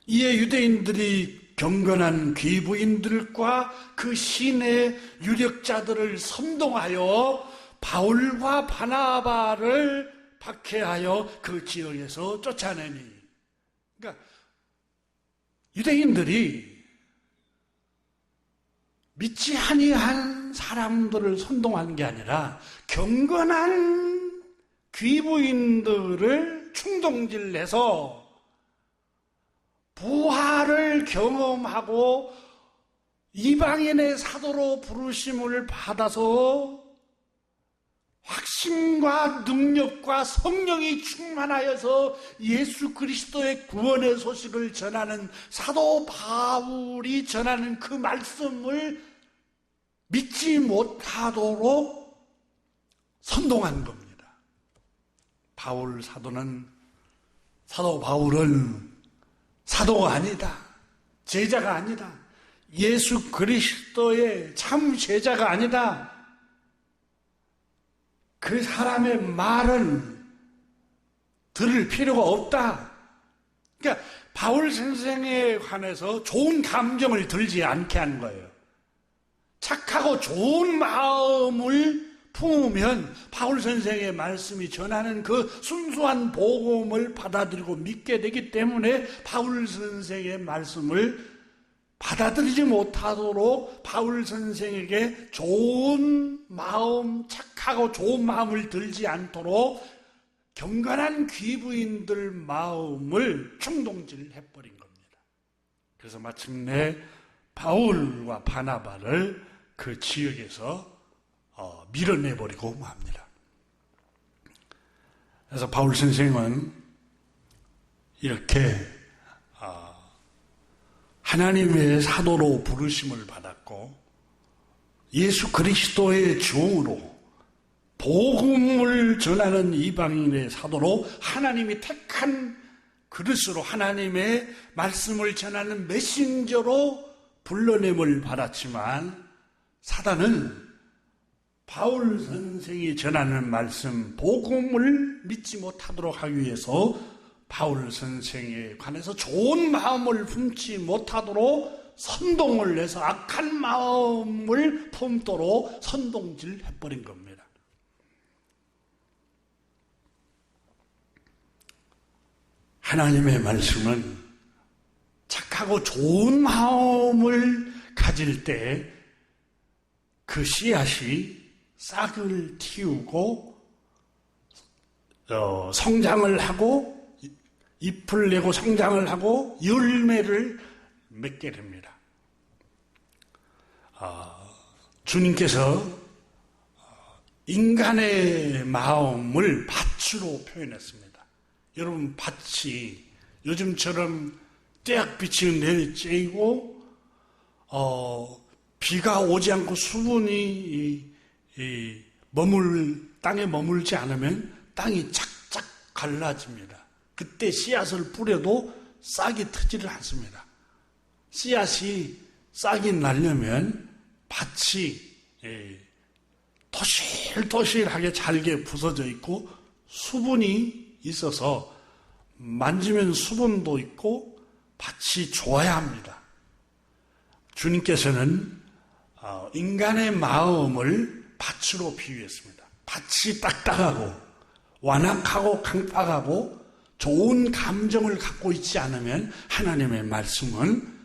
이에 유대인들이 경건한 귀부인들과 그 신의 유력자들을 선동하여 바울과 바나바를 박해하여 그 지역에서 쫓아내니, 그러니까 유대인들이 믿지 아니한 사람들을 선동한 게 아니라 경건한 귀부인들을 충동질내서 부활을 경험하고 이방인의 사도로 부르심을 받아서 확신과 능력과 성령이 충만하여서 예수 그리스도의 구원의 소식을 전하는 사도 바울이 전하는 그 말씀을 믿지 못하도록 선동한 겁니다. 사도 바울은 사도가 아니다. 제자가 아니다. 예수 그리스도의 참 제자가 아니다. 그 사람의 말은 들을 필요가 없다. 그러니까 바울 선생에 관해서 좋은 감정을 들지 않게 하는 거예요. 착하고 좋은 마음을 품으면 바울 선생의 말씀이 전하는 그 순수한 복음을 받아들이고 믿게 되기 때문에 바울 선생의 말씀을 받아들이지 못하도록 바울 선생에게 좋은 마음, 착하고 좋은 마음을 들지 않도록 경건한 귀부인들 마음을 충동질해버린 겁니다. 그래서 마침내 바울과 바나바를 그 지역에서 밀어내버리고 맙니다. 그래서 바울 선생은 이렇게 하나님의 사도로 부르심을 받았고 예수 그리스도의 종으로 복음을 전하는 이방인의 사도로 하나님이 택한 그릇으로 하나님의 말씀을 전하는 메신저로 불러냄을 받았지만 사단은 바울 선생이 전하는 말씀, 복음을 믿지 못하도록 하기 위해서 바울 선생에 관해서 좋은 마음을 품지 못하도록 선동을 해서 악한 마음을 품도록 선동질 해버린 겁니다. 하나님의 말씀은 착하고 좋은 마음을 가질 때 그 씨앗이 싹을 틔우고 성장을 하고 잎을 내고 성장을 하고 열매를 맺게 됩니다. 주님께서 인간의 마음을 밭으로 표현했습니다. 여러분, 밭이 요즘처럼 떼약빛이 내리쬐고 비가 오지 않고 수분이 땅에 머물지 않으면 땅이 착착 갈라집니다. 그때 씨앗을 뿌려도 싹이 트지를 않습니다. 싹이 나려면 밭이 토실토실하게 잘게 부서져 있고 수분이 있어서 만지면 수분도 있고 밭이 좋아야 합니다. 주님께서는 인간의 마음을 밭으로 비유했습니다. 밭이 딱딱하고 완악하고 강팍하고 좋은 감정을 갖고 있지 않으면 하나님의 말씀은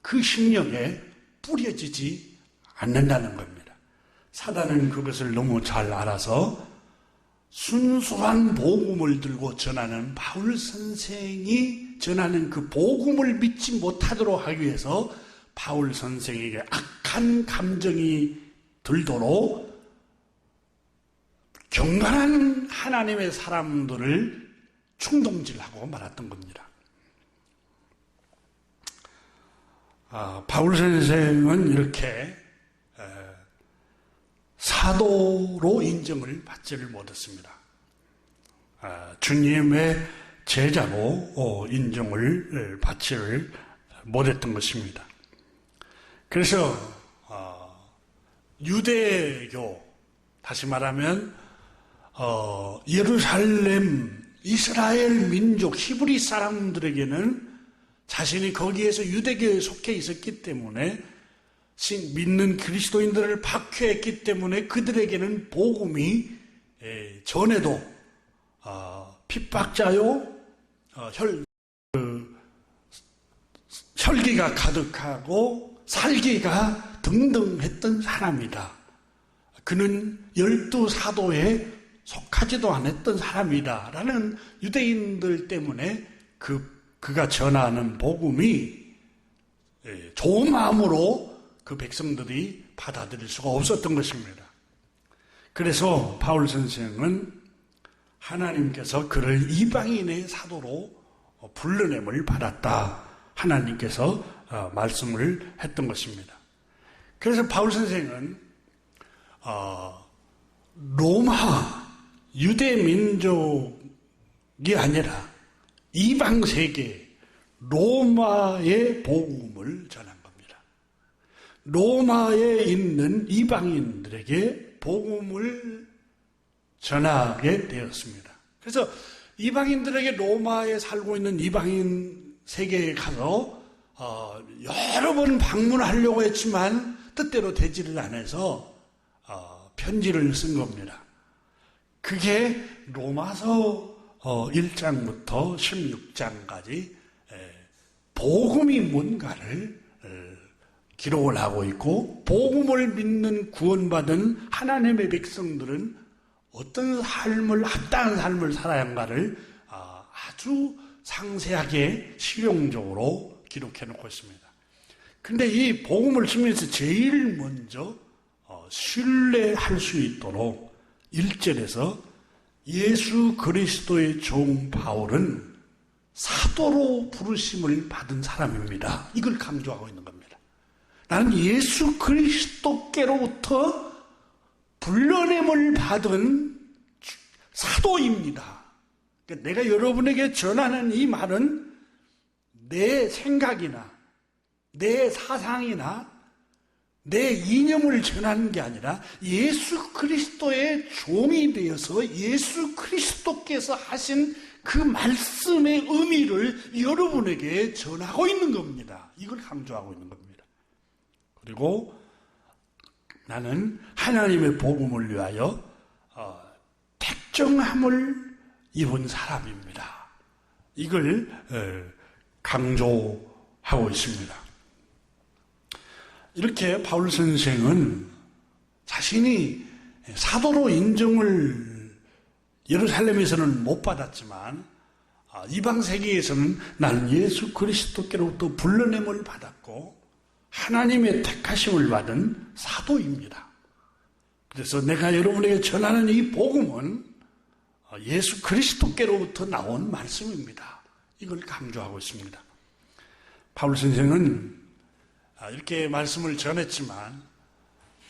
그 심령에 뿌려지지 않는다는 겁니다. 사단은 그것을 너무 잘 알아서 순수한 복음을 들고 전하는 바울 선생이 전하는 그 복음을 믿지 못하도록 하기 위해서 바울 선생에게 악한 감정이 들도록 경건한 하나님의 사람들을 충동질하고 말았던 겁니다. 바울 선생은 이렇게 사도로 인정을 받지를 못했습니다. 주님의 제자로 인정을 받지를 못했던 것입니다. 그래서 유대교, 다시 말하면 예루살렘 이스라엘 민족 히브리 사람들에게는 자신이 거기에서 유대교에 속해 있었기 때문에 믿는 그리스도인들을 박해했기 때문에 그들에게는 복음이 전에도 핍박자요, 혈기가 가득하고 살기가 등등했던 사람이다. 그는 12사도에 속하지도 않았던 사람이다 라는 유대인들 때문에 그가 전하는 복음이 좋은 마음으로 그 백성들이 받아들일 수가 없었던 것입니다. 그래서 바울 선생은 하나님께서 그를 이방인의 사도로 불러냄을 받았다. 하나님께서 말씀을 했던 것입니다. 그래서 바울 선생은 로마 유대 민족이 아니라 이방 세계 로마의 복음을 전한 겁니다. 로마에 있는 이방인들에게 복음을 전하게 되었습니다. 그래서 이방인들에게 로마에 살고 있는 이방인 세계에 가서 여러 번 방문하려고 했지만 뜻대로 되지를 않아서 편지를 쓴 겁니다. 그게 로마서 1장부터 16장까지 복음이 뭔가를 기록을 하고 있고, 복음을 믿는 구원받은 하나님의 백성들은 어떤 삶을, 합당한 삶을 살아야 한가를 아주 상세하게 실용적으로 기록해 놓고 있습니다. 그런데 이 복음을 쓰면서 제일 먼저 신뢰할 수 있도록 1절에서 예수 그리스도의 종 바울은 사도로 부르심을 받은 사람입니다. 이걸 강조하고 있는 겁니다. 나는 예수 그리스도께로부터 불러냄을 받은 사도입니다. 그러니까 내가 여러분에게 전하는 이 말은 내 생각이나 내 사상이나 내 이념을 전하는 게 아니라 예수 그리스도의 종이 되어서 예수 그리스도께서 하신 그 말씀의 의미를 여러분에게 전하고 있는 겁니다. 이걸 강조하고 있는 겁니다. 그리고 나는 하나님의 복음을 위하여 택정함을 입은 사람입니다. 이걸 강조하고 있습니다. 이렇게 바울 선생은 자신이 사도로 인정을 예루살렘에서는 못 받았지만 이방 세계에서는 나는 예수 그리스도께로부터 불러냄을 받았고 하나님의 택하심을 받은 사도입니다. 그래서 내가 여러분에게 전하는 이 복음은 예수 그리스도께로부터 나온 말씀입니다. 이걸 강조하고 있습니다. 바울 선생은 이렇게 말씀을 전했지만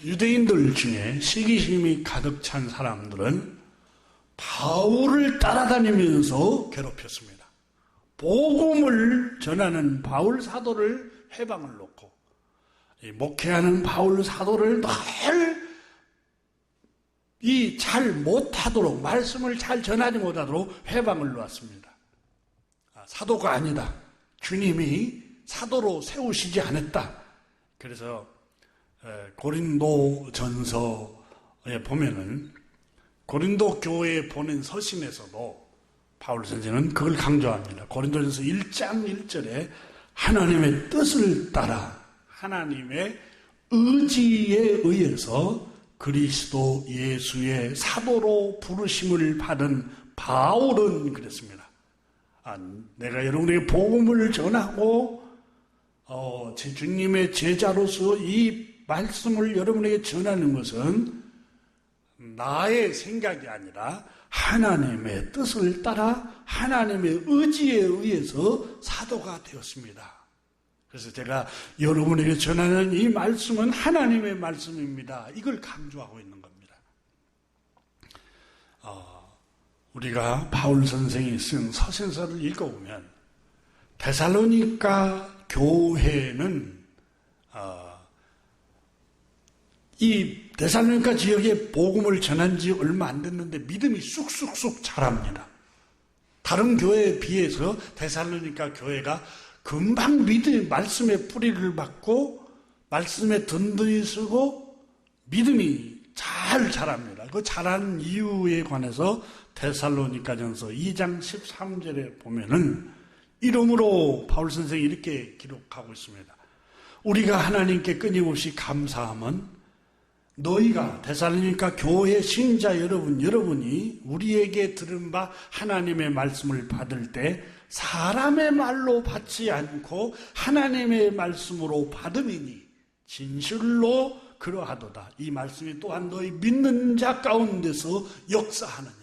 유대인들 중에 시기심이 가득 찬 사람들은 바울을 따라다니면서 괴롭혔습니다. 복음을 전하는 바울 사도를 회방을 놓고 목회하는 바울 사도를 늘 잘 못하도록, 말씀을 잘 전하지 못하도록 회방을 놓았습니다. 사도가 아니다. 주님이 사도로 세우시지 않았다. 그래서 고린도전서에 보면은 고린도 교회에 보낸 서신에서도 바울 선생은 그걸 강조합니다. 고린도전서 1장 1절에 하나님의 뜻을 따라 하나님의 의지에 의해서 그리스도 예수의 사도로 부르심을 받은 바울은 그랬습니다. 내가 여러분에게 복음을 전하고 제 주님의 제자로서 이 말씀을 여러분에게 전하는 것은 나의 생각이 아니라 하나님의 뜻을 따라 하나님의 의지에 의해서 사도가 되었습니다. 그래서 제가 여러분에게 전하는 이 말씀은 하나님의 말씀입니다. 이걸 강조하고 있는 겁니다. 우리가 바울 선생이 쓴 서신서를 읽어보면 데살로니가 교회는 이 데살로니가 지역에 복음을 전한 지 얼마 안 됐는데 믿음이 쑥쑥쑥 자랍니다. 다른 교회에 비해서 데살로니가 교회가 금방 말씀의 뿌리를 받고 말씀에 든든히 서고 믿음이 잘 자랍니다. 그 자라는 이유에 관해서 데살로니가전서 2장 13절에 보면은 이름으로 바울 선생이 이렇게 기록하고 있습니다. 우리가 하나님께 끊임없이 감사함은 너희가 데살로니가 교회 신자 여러분이 우리에게 들은 바 하나님의 말씀을 받을 때 사람의 말로 받지 않고 하나님의 말씀으로 받음이니 진실로 그러하도다. 이 말씀이 또한 너희 믿는 자 가운데서 역사하느니라.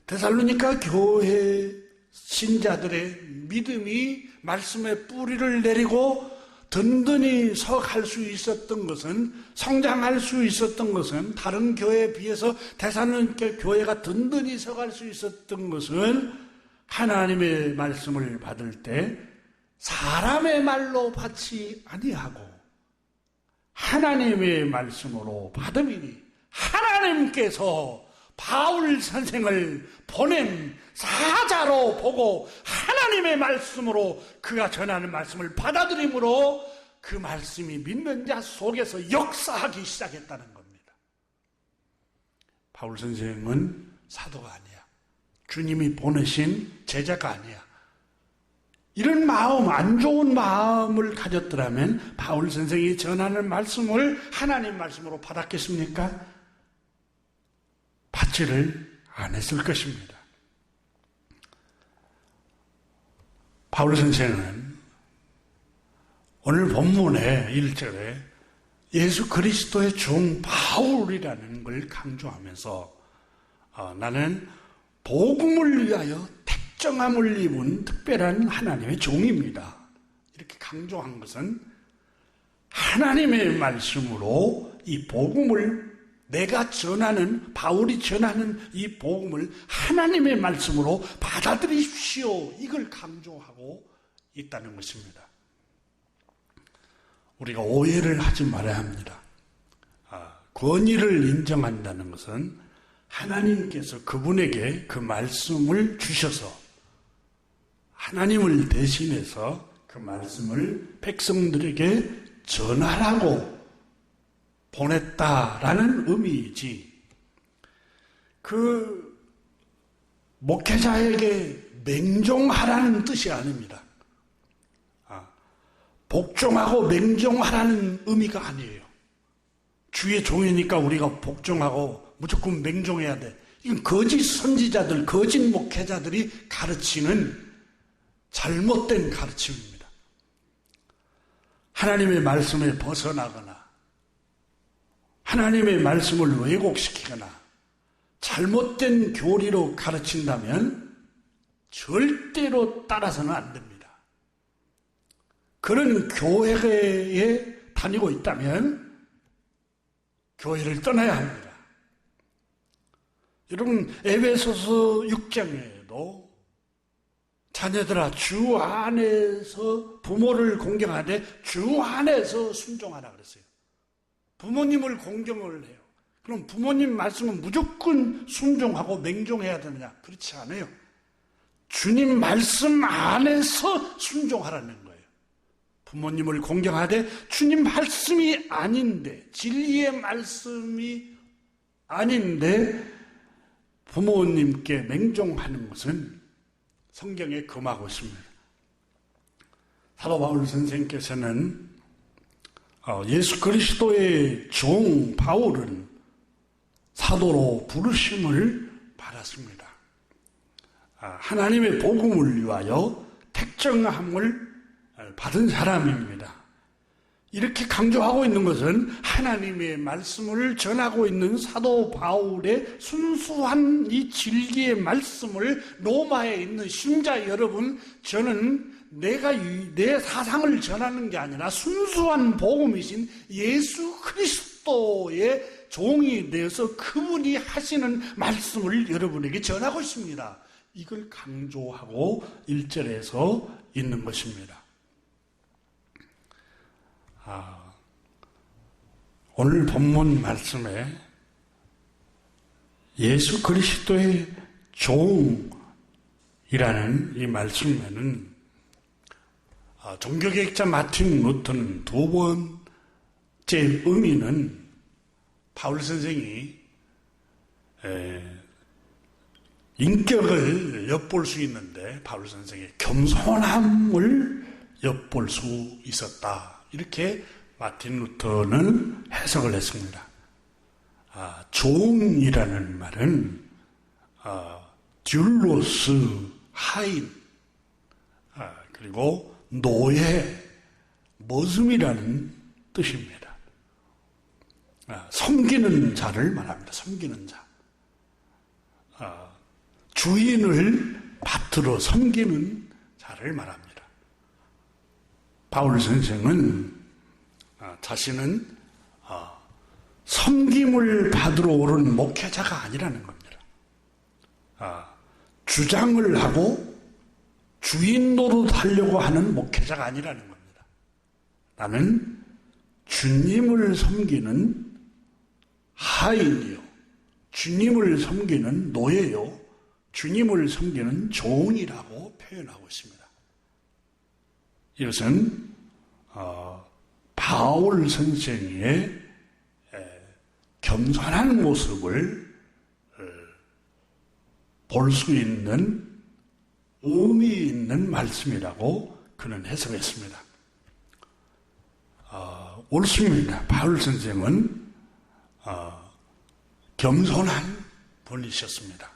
데살로니가 교회 신자들의 믿음이 말씀의 뿌리를 내리고 든든히 서갈 수 있었던 것은, 성장할 수 있었던 것은, 다른 교회에 비해서 데살로니가 교회가 든든히 서갈 수 있었던 것은 하나님의 말씀을 받을 때 사람의 말로 받지 아니하고 하나님의 말씀으로 받음이니 하나님께서 바울 선생을 보낸 사자로 보고 하나님의 말씀으로 그가 전하는 말씀을 받아들임으로 그 말씀이 믿는 자 속에서 역사하기 시작했다는 겁니다. 바울 선생은 사도가 아니야. 주님이 보내신 제자가 아니야. 이런 마음, 안 좋은 마음을 가졌더라면 바울 선생이 전하는 말씀을 하나님 말씀으로 받았겠습니까? 받지를 않았을 것입니다. 바울 선생은 오늘 본문의 1절에 예수 그리스도의 종 바울이라는 걸 강조하면서 나는 복음을 위하여 택정함을 입은 특별한 하나님의 종입니다. 이렇게 강조한 것은 하나님의 말씀으로 이 복음을 내가 전하는, 바울이 전하는 이 복음을 하나님의 말씀으로 받아들이십시오. 이걸 강조하고 있다는 것입니다. 우리가 오해를 하지 말아야 합니다. 권위를 인정한다는 것은 하나님께서 그분에게 그 말씀을 주셔서 하나님을 대신해서 그 말씀을 백성들에게 전하라고 보냈다라는 의미이지, 그 목회자에게 맹종하라는 뜻이 아닙니다. 복종하고 맹종하라는 의미가 아니에요. 주의 종이니까 우리가 복종하고 무조건 맹종해야 돼. 이건 거짓 선지자들, 거짓 목회자들이 가르치는 잘못된 가르침입니다. 하나님의 말씀에 벗어나거나 하나님의 말씀을 왜곡시키거나 잘못된 교리로 가르친다면 절대로 따라서는 안 됩니다. 그런 교회에 다니고 있다면 교회를 떠나야 합니다. 여러분, 에베소서 6장에도 자녀들아 주 안에서 부모를 공경하되 주 안에서 순종하라 그랬어요. 부모님을 공경을 해요. 그럼 부모님 말씀은 무조건 순종하고 맹종해야 되느냐? 그렇지 않아요. 주님 말씀 안에서 순종하라는 거예요. 부모님을 공경하되 주님 말씀이 아닌데, 진리의 말씀이 아닌데 부모님께 맹종하는 것은 성경에 금하고 있습니다. 사도 바울 선생께서는 예수 그리스도의 종 바울은 사도로 부르심을 받았습니다. 하나님의 복음을 위하여 택정함을 받은 사람입니다. 이렇게 강조하고 있는 것은 하나님의 말씀을 전하고 있는 사도 바울의 순수한 이 진리의 말씀을 로마에 있는 신자 여러분, 저는 내 사상을 전하는 게 아니라 순수한 복음이신 예수 그리스도의 종이 되어서 그분이 하시는 말씀을 여러분에게 전하고 있습니다. 이걸 강조하고 1절에서 있는 것입니다. 오늘 본문 말씀에 예수 그리스도의 종이라는 이 말씀에는 종교개혁자 마틴 루터는 두 번째 의미는 바울 선생이 인격을 엿볼 수 있는데 바울 선생의 겸손함을 엿볼 수 있었다. 이렇게 마틴 루터는 해석을 했습니다. 종이라는 말은 듀로스, 하인, 그리고 노예, 머슴이라는 뜻입니다. 섬기는 자를 말합니다. 섬기는 자. 주인을 받들어 섬기는 자를 말합니다. 바울 선생은 자신은 섬김을 받으러 오른 목회자가 아니라는 겁니다. 주장을 하고 주인 노릇하려고 하는 목회자가 아니라는 겁니다. 나는 주님을 섬기는 하인이요, 주님을 섬기는 노예요, 주님을 섬기는 종이라고 표현하고 있습니다. 이것은 바울 선생의 겸손한 모습을 볼 수 있는 의미 있는 말씀이라고 그는 해석했습니다. 옳습니다. 바울 선생은 겸손한 분이셨습니다.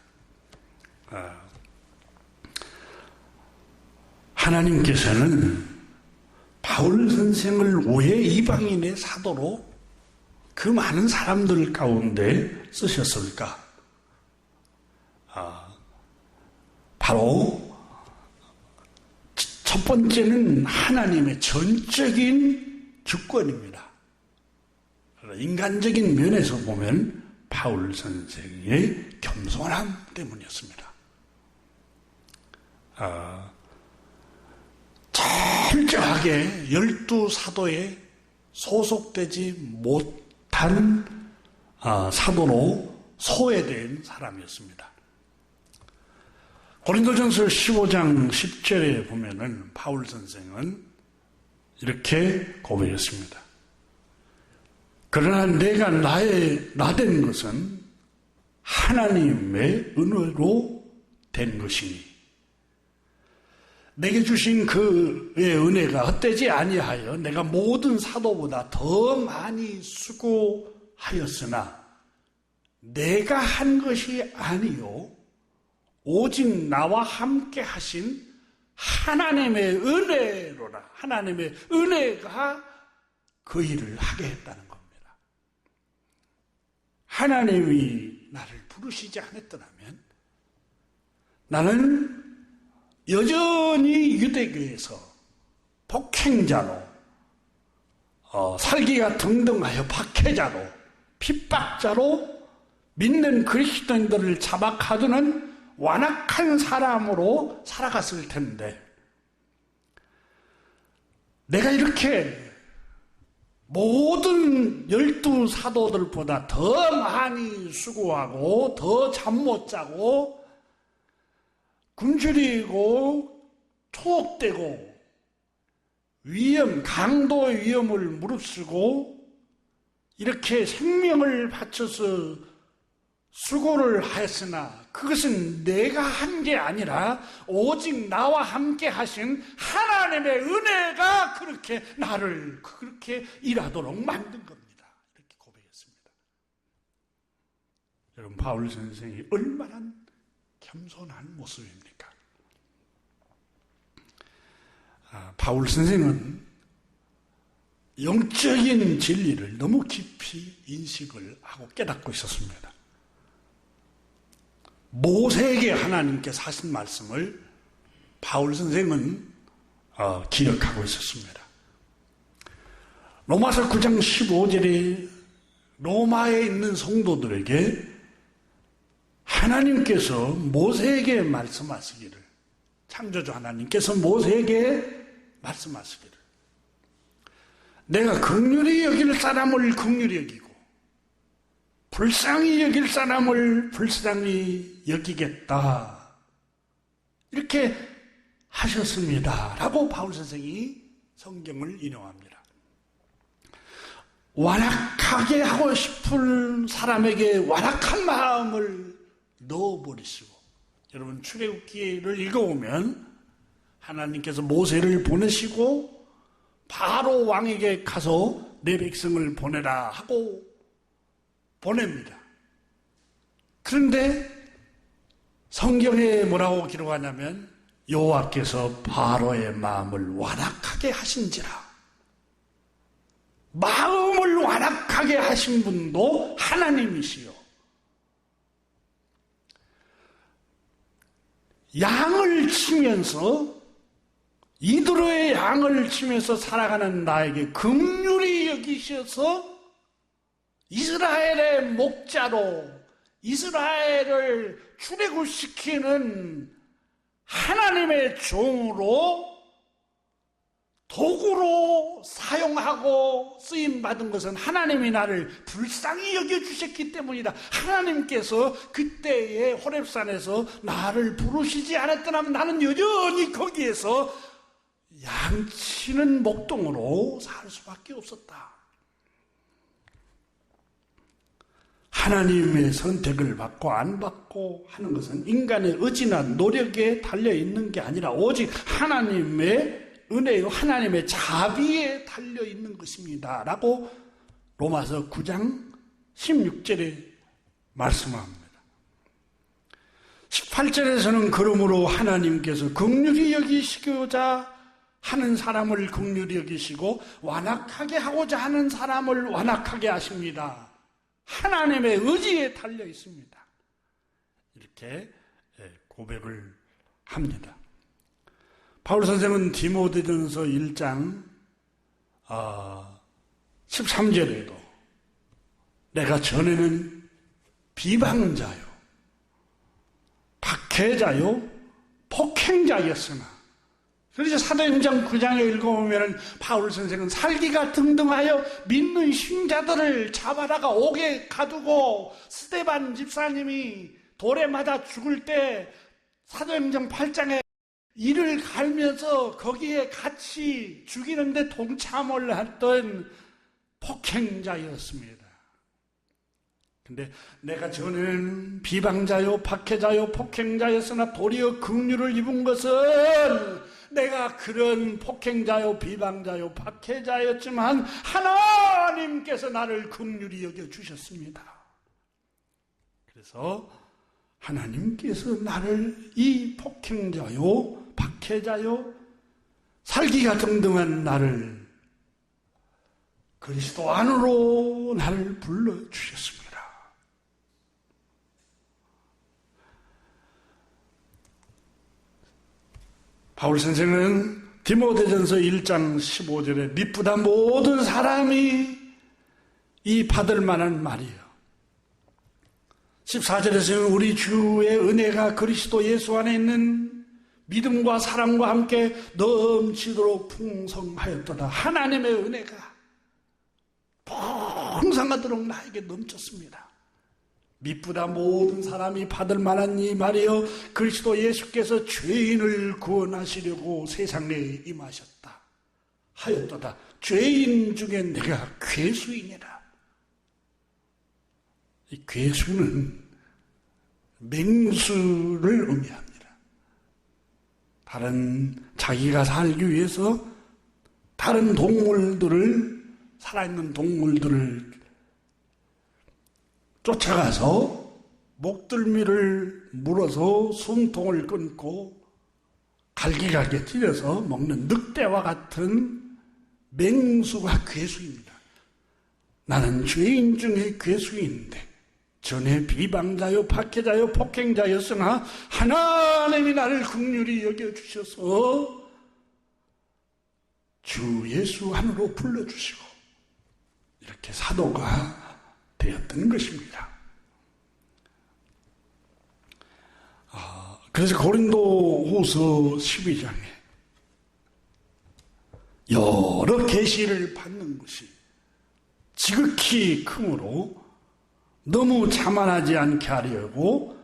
하나님께서는 바울 선생을 왜 이방인의 사도로 그 많은 사람들 가운데 쓰셨을까? 바로 첫 번째는 하나님의 전적인 주권입니다. 인간적인 면에서 보면 바울 선생의 겸손함 때문이었습니다. 철저하게 12사도에 소속되지 못한 사도로 소외된 사람이었습니다. 고린도전서 15장 10절에 보면은 바울 선생은 이렇게 고백했습니다. 그러나 내가 나된 것은 하나님의 은혜로 된 것이니 내게 주신 그의 은혜가 헛되지 아니하여 내가 모든 사도보다 더 많이 수고하였으나 내가 한 것이 아니요 오직 나와 함께 하신 하나님의 은혜로라. 하나님의 은혜가 그 일을 하게 했다는 겁니다. 하나님이 나를 부르시지 않았더라면 나는 여전히 유대교에서 폭행자로 살기가 등등하여 박해자로 핍박자로 믿는 그리스도인들을 잡아가두는 완악한 사람으로 살아갔을 텐데 내가 이렇게 모든 12사도들보다 더 많이 수고하고 더 잠 못 자고
굶주리고 투옥되고 강도 위험을 무릅쓰고 이렇게 생명을 바쳐서 수고를 하였으나 그것은 내가 한 게 아니라 오직 나와 함께 하신 하나님의 은혜가 그렇게 나를 그렇게 일하도록 만든 겁니다. 이렇게 고백했습니다. 여러분, 바울 선생이 얼마나 겸손한 모습입니까? 바울 선생은 영적인 진리를 너무 깊이 인식을 하고 깨닫고 있었습니다. 모세에게 하나님께서 하신 말씀을 바울 선생은 기억하고 있었습니다. 로마서 9장 15절에 로마에 있는 성도들에게 하나님께서 모세에게 말씀하시기를, 창조주 하나님께서 모세에게 말씀하시기를, 내가 긍휼히 여길 사람을 긍휼히 여기고 불쌍히 여길 사람을 불쌍히 여기겠다, 이렇게 하셨습니다 라고 바울 선생이 성경을 인용합니다. 완악하게 하고 싶은 사람에게 완악한 마음을 넣어버리시고, 여러분 출애굽기를 읽어보면 하나님께서 모세를 보내시고 바로 왕에게 가서 내 백성을 보내라 하고 보냅니다. 그런데 성경에 뭐라고 기록하냐면 여호와께서 바로의 마음을 완악하게 하신지라. 마음을 완악하게 하신 분도 하나님이시요, 양을 치면서, 이드로의 양을 치면서 살아가는 나에게 긍휼히 여기셔서 이스라엘의 목자로 이스라엘을 출애굽시키는 하나님의 종으로 도구로 사용하고 쓰임받은 것은 하나님이 나를 불쌍히 여겨주셨기 때문이다. 하나님께서 그때의 호렙산에서 나를 부르시지 않았더라면 나는 여전히 거기에서 양치는 목동으로 살 수밖에 없었다. 하나님의 선택을 받고 안 받고 하는 것은 인간의 의지나 노력에 달려있는 게 아니라 오직 하나님의 은혜요, 하나님의 자비에 달려있는 것입니다 라고 로마서 9장 16절에 말씀합니다. 18절에서는 그러므로 하나님께서 긍휼히 여기시고자 하는 사람을 긍휼히 여기시고 완악하게 하고자 하는 사람을 완악하게 하십니다. 하나님의 의지에 달려 있습니다. 이렇게 고백을 합니다. 바울 선생은 디모데전서 1장 13절에도 내가 전에는 비방자요, 박해자요, 폭행자였으나, 그래서 사도행전 9장에 읽어보면 바울 선생은 살기가 등등하여 믿는 신자들을 잡아다가 옥에 가두고 스데반 집사님이 돌에 맞아 죽을 때 사도행전 8장에 이를 갈면서 거기에 같이 죽이는데 동참을 했던 폭행자였습니다. 근데 내가 전에는 비방자요, 박해자요, 폭행자였으나 도리어 긍휼을 입은 것은 내가 그런 폭행자요, 비방자요, 박해자였지만 하나님께서 나를 긍휼히 여겨주셨습니다. 그래서 하나님께서 나를 이 폭행자요, 박해자요, 살기가 등등한 나를 그리스도 안으로 나를 불러주셨습니다. 바울 선생은 디모데전서 1장 15절에 미쁘다 모든 사람이 이 받을 만한 말이에요. 14절에서는 우리 주의 은혜가 그리스도 예수 안에 있는 믿음과 사랑과 함께 넘치도록 풍성하였도다. 하나님의 은혜가 풍성하도록 나에게 넘쳤습니다. 미쁘다 모든 사람이 받을 만한 이 말이여, 그리스도 예수께서 죄인을 구원하시려고 세상에 임하셨다 하였도다. 죄인 중에 내가 괴수이니라. 이 괴수는 맹수를 의미합니다. 다른 자기가 살기 위해서 다른 동물들을, 살아있는 동물들을 쫓아가서 목덜미를 물어서 숨통을 끊고 갈기갈기 찢어서 먹는 늑대와 같은 맹수가 괴수입니다. 나는 죄인 중에 괴수인데 전에 비방자요 박해자요 폭행자였으나 하나님이 나를 긍휼히 여겨주셔서 주 예수 안으로 불러주시고 이렇게 사도가 되었던 것입니다. 그래서 고린도후서 12장에 여러 계시를 받는 것이 지극히 크므로 너무 자만하지 않게 하려고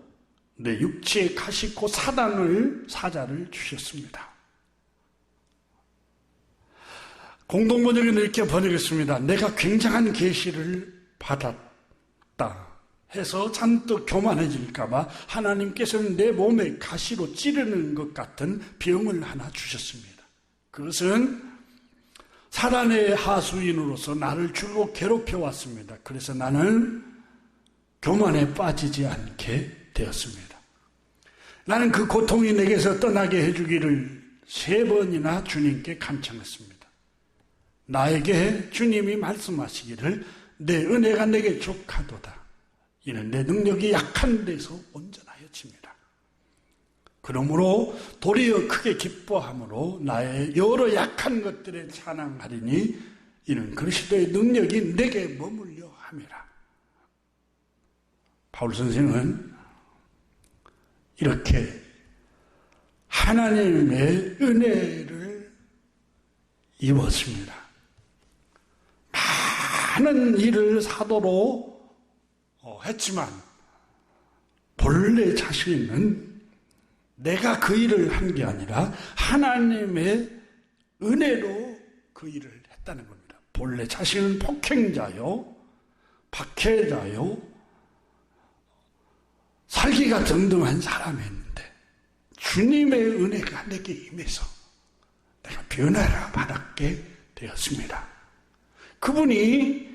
내 육체에 가시고 사자를 주셨습니다. 공동번역에는 이렇게 번역했습니다. 내가 굉장한 계시를 받았다 해서 잔뜩 교만해질까봐 하나님께서는 내 몸에 가시로 찌르는 것 같은 병을 하나 주셨습니다. 그것은 사단의 하수인으로서 나를 줄로 괴롭혀왔습니다. 그래서 나는 교만에 빠지지 않게 되었습니다. 나는 그 고통이 내게서 떠나게 해주기를 3번이나 주님께 간청했습니다. 나에게 주님이 말씀하시기를 내 은혜가 내게 족하도다. 이는 내 능력이 약한 데서 온전하여집니다. 그러므로 도리어 크게 기뻐함으로 나의 여러 약한 것들에 찬양하리니 이는 그리스도의 능력이 내게 머물려 함이라. 바울 선생은 이렇게 하나님의 은혜를 입었습니다. 많은 일을 사도로 했지만 본래 자신은 내가 그 일을 한 게 아니라 하나님의 은혜로 그 일을 했다는 겁니다. 본래 자신은 폭행자요, 박해자요, 살기가 등등한 사람이었는데 주님의 은혜가 내게 임해서 내가 변화를 받게 되었습니다. 그분이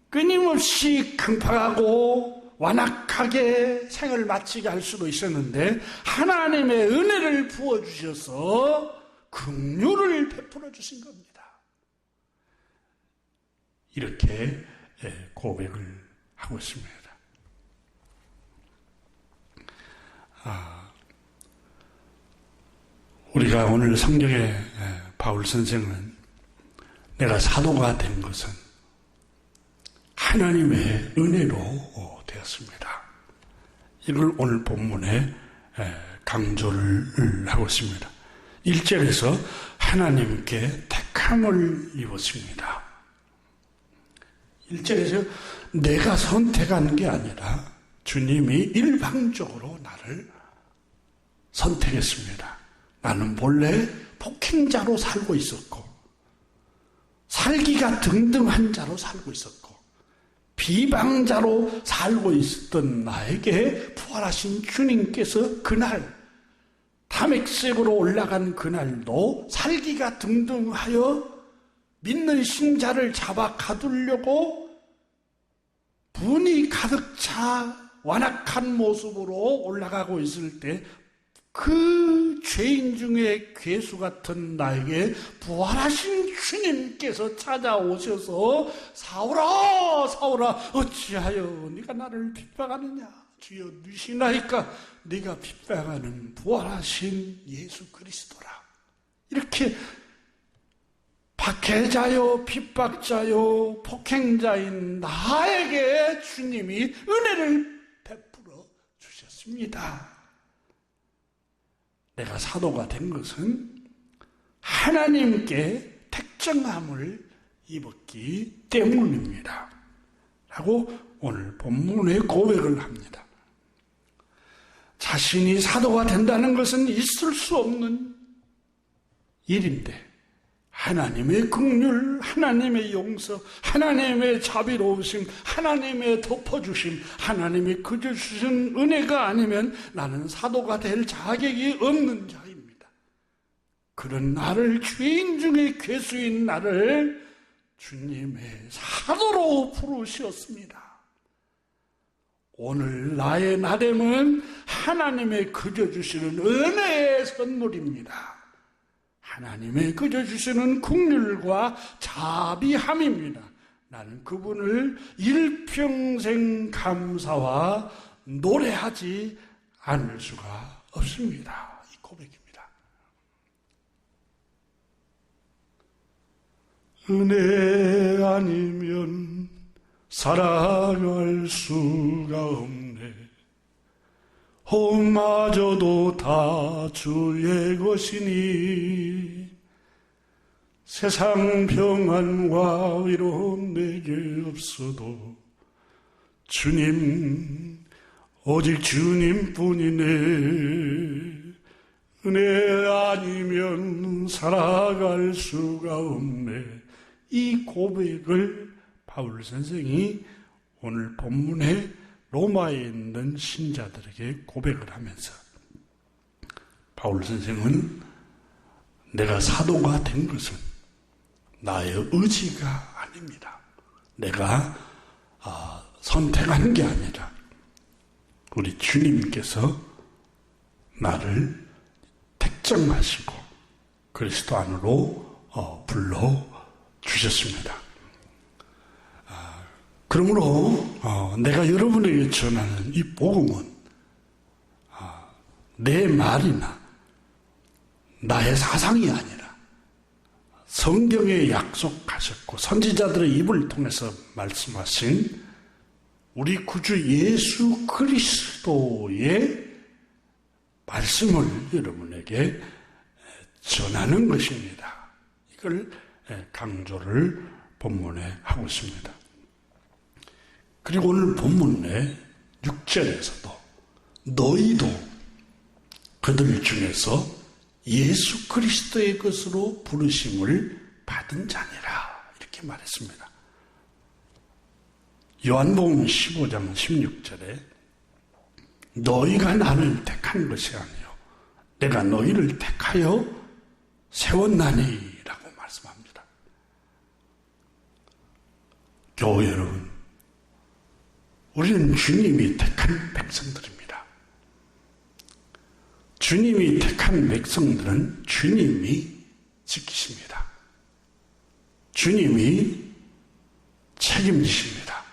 끊임없이 강팍하고 완악하게 생을 마치게 할 수도 있었는데 하나님의 은혜를 부어주셔서 긍휼을 베풀어 주신 겁니다. 이렇게 고백을 하고 있습니다. 우리가 오늘 성경의 바울 선생은 내가 사도가 된 것은 하나님의 은혜로 되었습니다. 이걸 오늘 본문에 강조를 하고 있습니다. 1절에서 하나님께 택함을 입었습니다. 1절에서 내가 선택한 게 아니라 주님이 일방적으로 나를 선택했습니다. 나는 본래 폭행자로 살고 있었고 살기가 등등한 자로 살고 있었고 비방자로 살고 있었던 나에게 부활하신 주님께서 그날 담액색으로 올라간 그날도 살기가 등등하여 믿는 신자를 잡아 가두려고 분이 가득 차 완악한 모습으로 올라가고 있을 때 그 죄인 중에 괴수 같은 나에게 부활하신 주님께서 찾아오셔서 사울아 사울아 어찌하여 네가 나를 핍박하느냐 주여 누시나이까 네가 핍박하는 부활하신 예수 그리스도라. 이렇게 박해자요 핍박자요 폭행자인 나에게 주님이 은혜를 베풀어 주셨습니다. 내가 사도가 된 것은 하나님께 택정함을 입었기 때문입니다. 라고 오늘 본문의 고백을 합니다. 자신이 사도가 된다는 것은 있을 수 없는 일인데 하나님의 긍휼, 하나님의 용서, 하나님의 자비로우심, 하나님의 덮어주심, 하나님이 그려주신 은혜가 아니면 나는 사도가 될 자격이 없는 자입니다. 그런 나를, 죄인 중에 괴수인 나를 주님의 사도로 부르셨습니다. 오늘 나의 나됨은 하나님의 그려주시는 은혜의 선물입니다. 하나님의 그려주시는 긍휼과 자비함입니다. 나는 그분을 일평생 감사와 노래하지 않을 수가 없습니다. 이 고백입니다. 은혜 아니면 살아갈 수가 없네. 호흡마저도 다 주의 것이니 세상 평안과 위로 내게 없어도 주님, 오직 주님뿐이네. 은혜 아니면 살아갈 수가 없네. 이 고백을 바울 선생이 오늘 본문에 로마에 있는 신자들에게 고백을 하면서 바울 선생은 내가 사도가 된 것은 나의 의지가 아닙니다. 내가 선택한 게 아니라 우리 주님께서 나를 택정하시고 그리스도 안으로 불러주셨습니다. 그러므로 내가 여러분에게 전하는 이 복음은 내 말이나 나의 사상이 아니라 성경에 약속하셨고 선지자들의 입을 통해서 말씀하신 우리 구주 예수 그리스도의 말씀을 여러분에게 전하는 것입니다. 이걸 강조를 본문에 하고 있습니다. 그리고 오늘 본문에 6절에서도 너희도 그들 중에서 예수 그리스도의 것으로 부르심을 받은 자니라 이렇게 말했습니다. 요한복음 15장 16절에 너희가 나를 택한 것이 아니요 내가 너희를 택하여 세웠나니 라고 말씀합니다. 교회 여러분, 우리는 주님이 택한 백성들입니다. 주님이 택한 백성들은 주님이 지키십니다. 주님이 책임지십니다.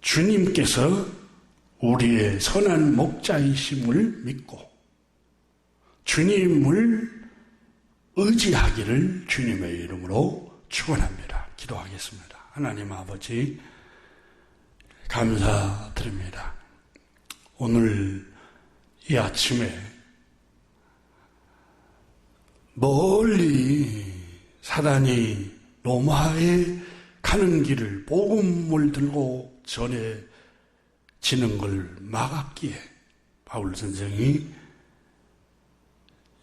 주님께서 우리의 선한 목자이심을 믿고 주님을 의지하기를 주님의 이름으로 축원합니다. 기도하겠습니다. 하나님 아버지 감사드립니다. 오늘 이 아침에 멀리 사단이 로마에 가는 길을 복음을 들고 전해지는 걸 막았기에 바울 선생이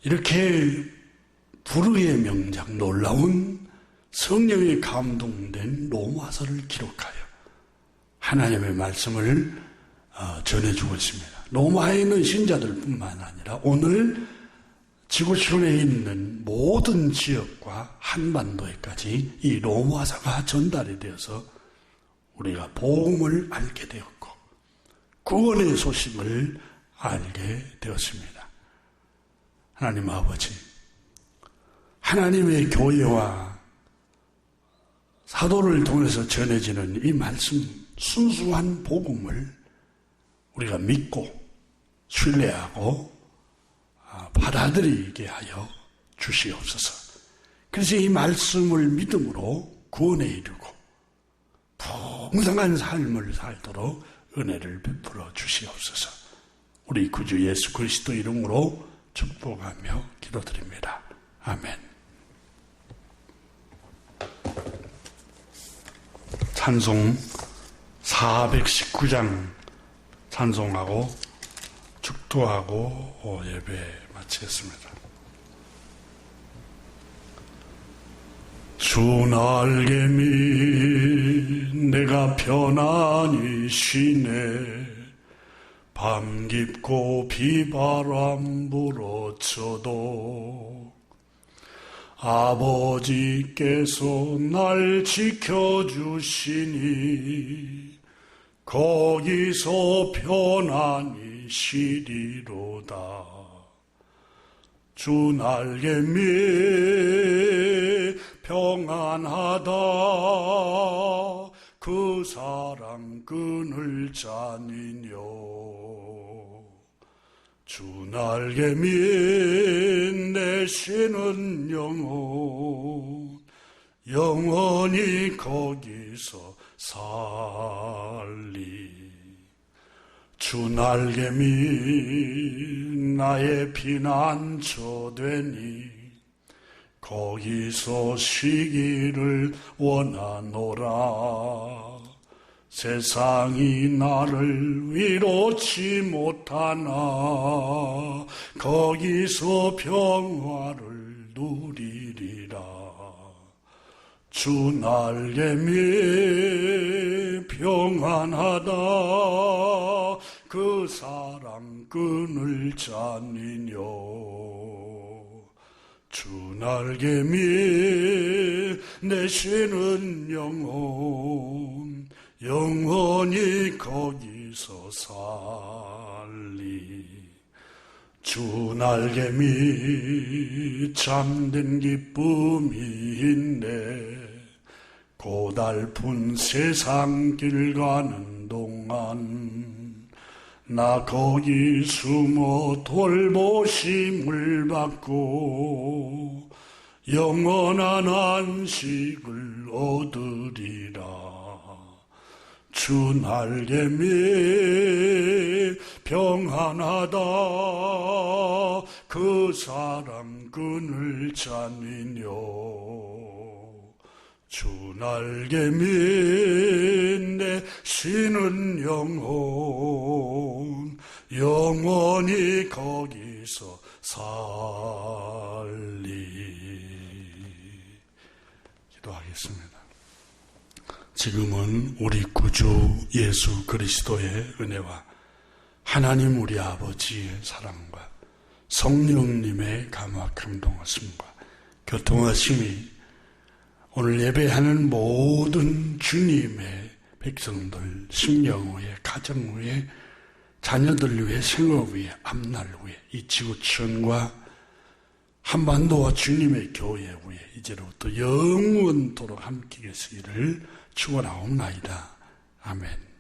이렇게 불후의 명작 놀라운 성령에 감동된 로마서를 기록하여 하나님의 말씀을 전해주고 있습니다. 로마에 있는 신자들뿐만 아니라 오늘 지구촌에 있는 모든 지역과 한반도에까지 이 로마서가 전달이 되어서 우리가 복음을 알게 되었고 구원의 소식을 알게 되었습니다. 하나님 아버지, 하나님의 교회와 사도를 통해서 전해지는 이 말씀, 순수한 복음을 우리가 믿고 신뢰하고 받아들이게 하여 주시옵소서. 그래서 이 말씀을 믿음으로 구원에 이르고 풍성한 삶을 살도록 은혜를 베풀어 주시옵소서. 우리 구주 예수 그리스도 이름으로 축복하며 기도드립니다. 아멘. 찬송
419장 찬송하고 축도하고 예배 마치겠습니다. 주 날개미 내가 편안히 쉬네. 밤 깊고 비바람 불어쳐도 아버지께서 날 지켜주시니 거기서 편안히 쉬리로다. 주 날개미 평안하다. 그 사랑 끈을 짜니뇨. 주 날개미 내 쉬는 영혼 영원히 거기서 살리. 주 날개미 나의 피난처 되니 거기서 쉬기를 원하노라. 세상이 나를 위로치 못하나 거기서 평화를 누리리라. 주 날개미 평안하다. 그 사랑 끈을 짜니뇨. 주 날개미 내 쉬는 영혼 영원히 거기서 살리. 주 날개미 참된 기쁨이 있네. 고달픈 세상 길 가는 동안 나 거기 숨어 돌보심을 받고 영원한 안식을 얻으리라. 주 날개미 평안하다. 그 사랑 끈을 짜니뇨. 주 날개미 내 쉬는 영혼 영원히 거기서 살리. 기도하겠습니다. 지금은 우리 구주 예수 그리스도의 은혜와 하나님 우리 아버지의 사랑과 성령님의 감화감 동하심과 교통하심이 오늘 예배하는 모든 주님의 백성들 심령 위에 가정 위에 자녀들 위에 생업 위에 앞날 위에 이 지구촌과 한반도와 주님의 교회 위에 이제로부터 영원토록 함께 계시기를 축원하옵나이다. 아멘.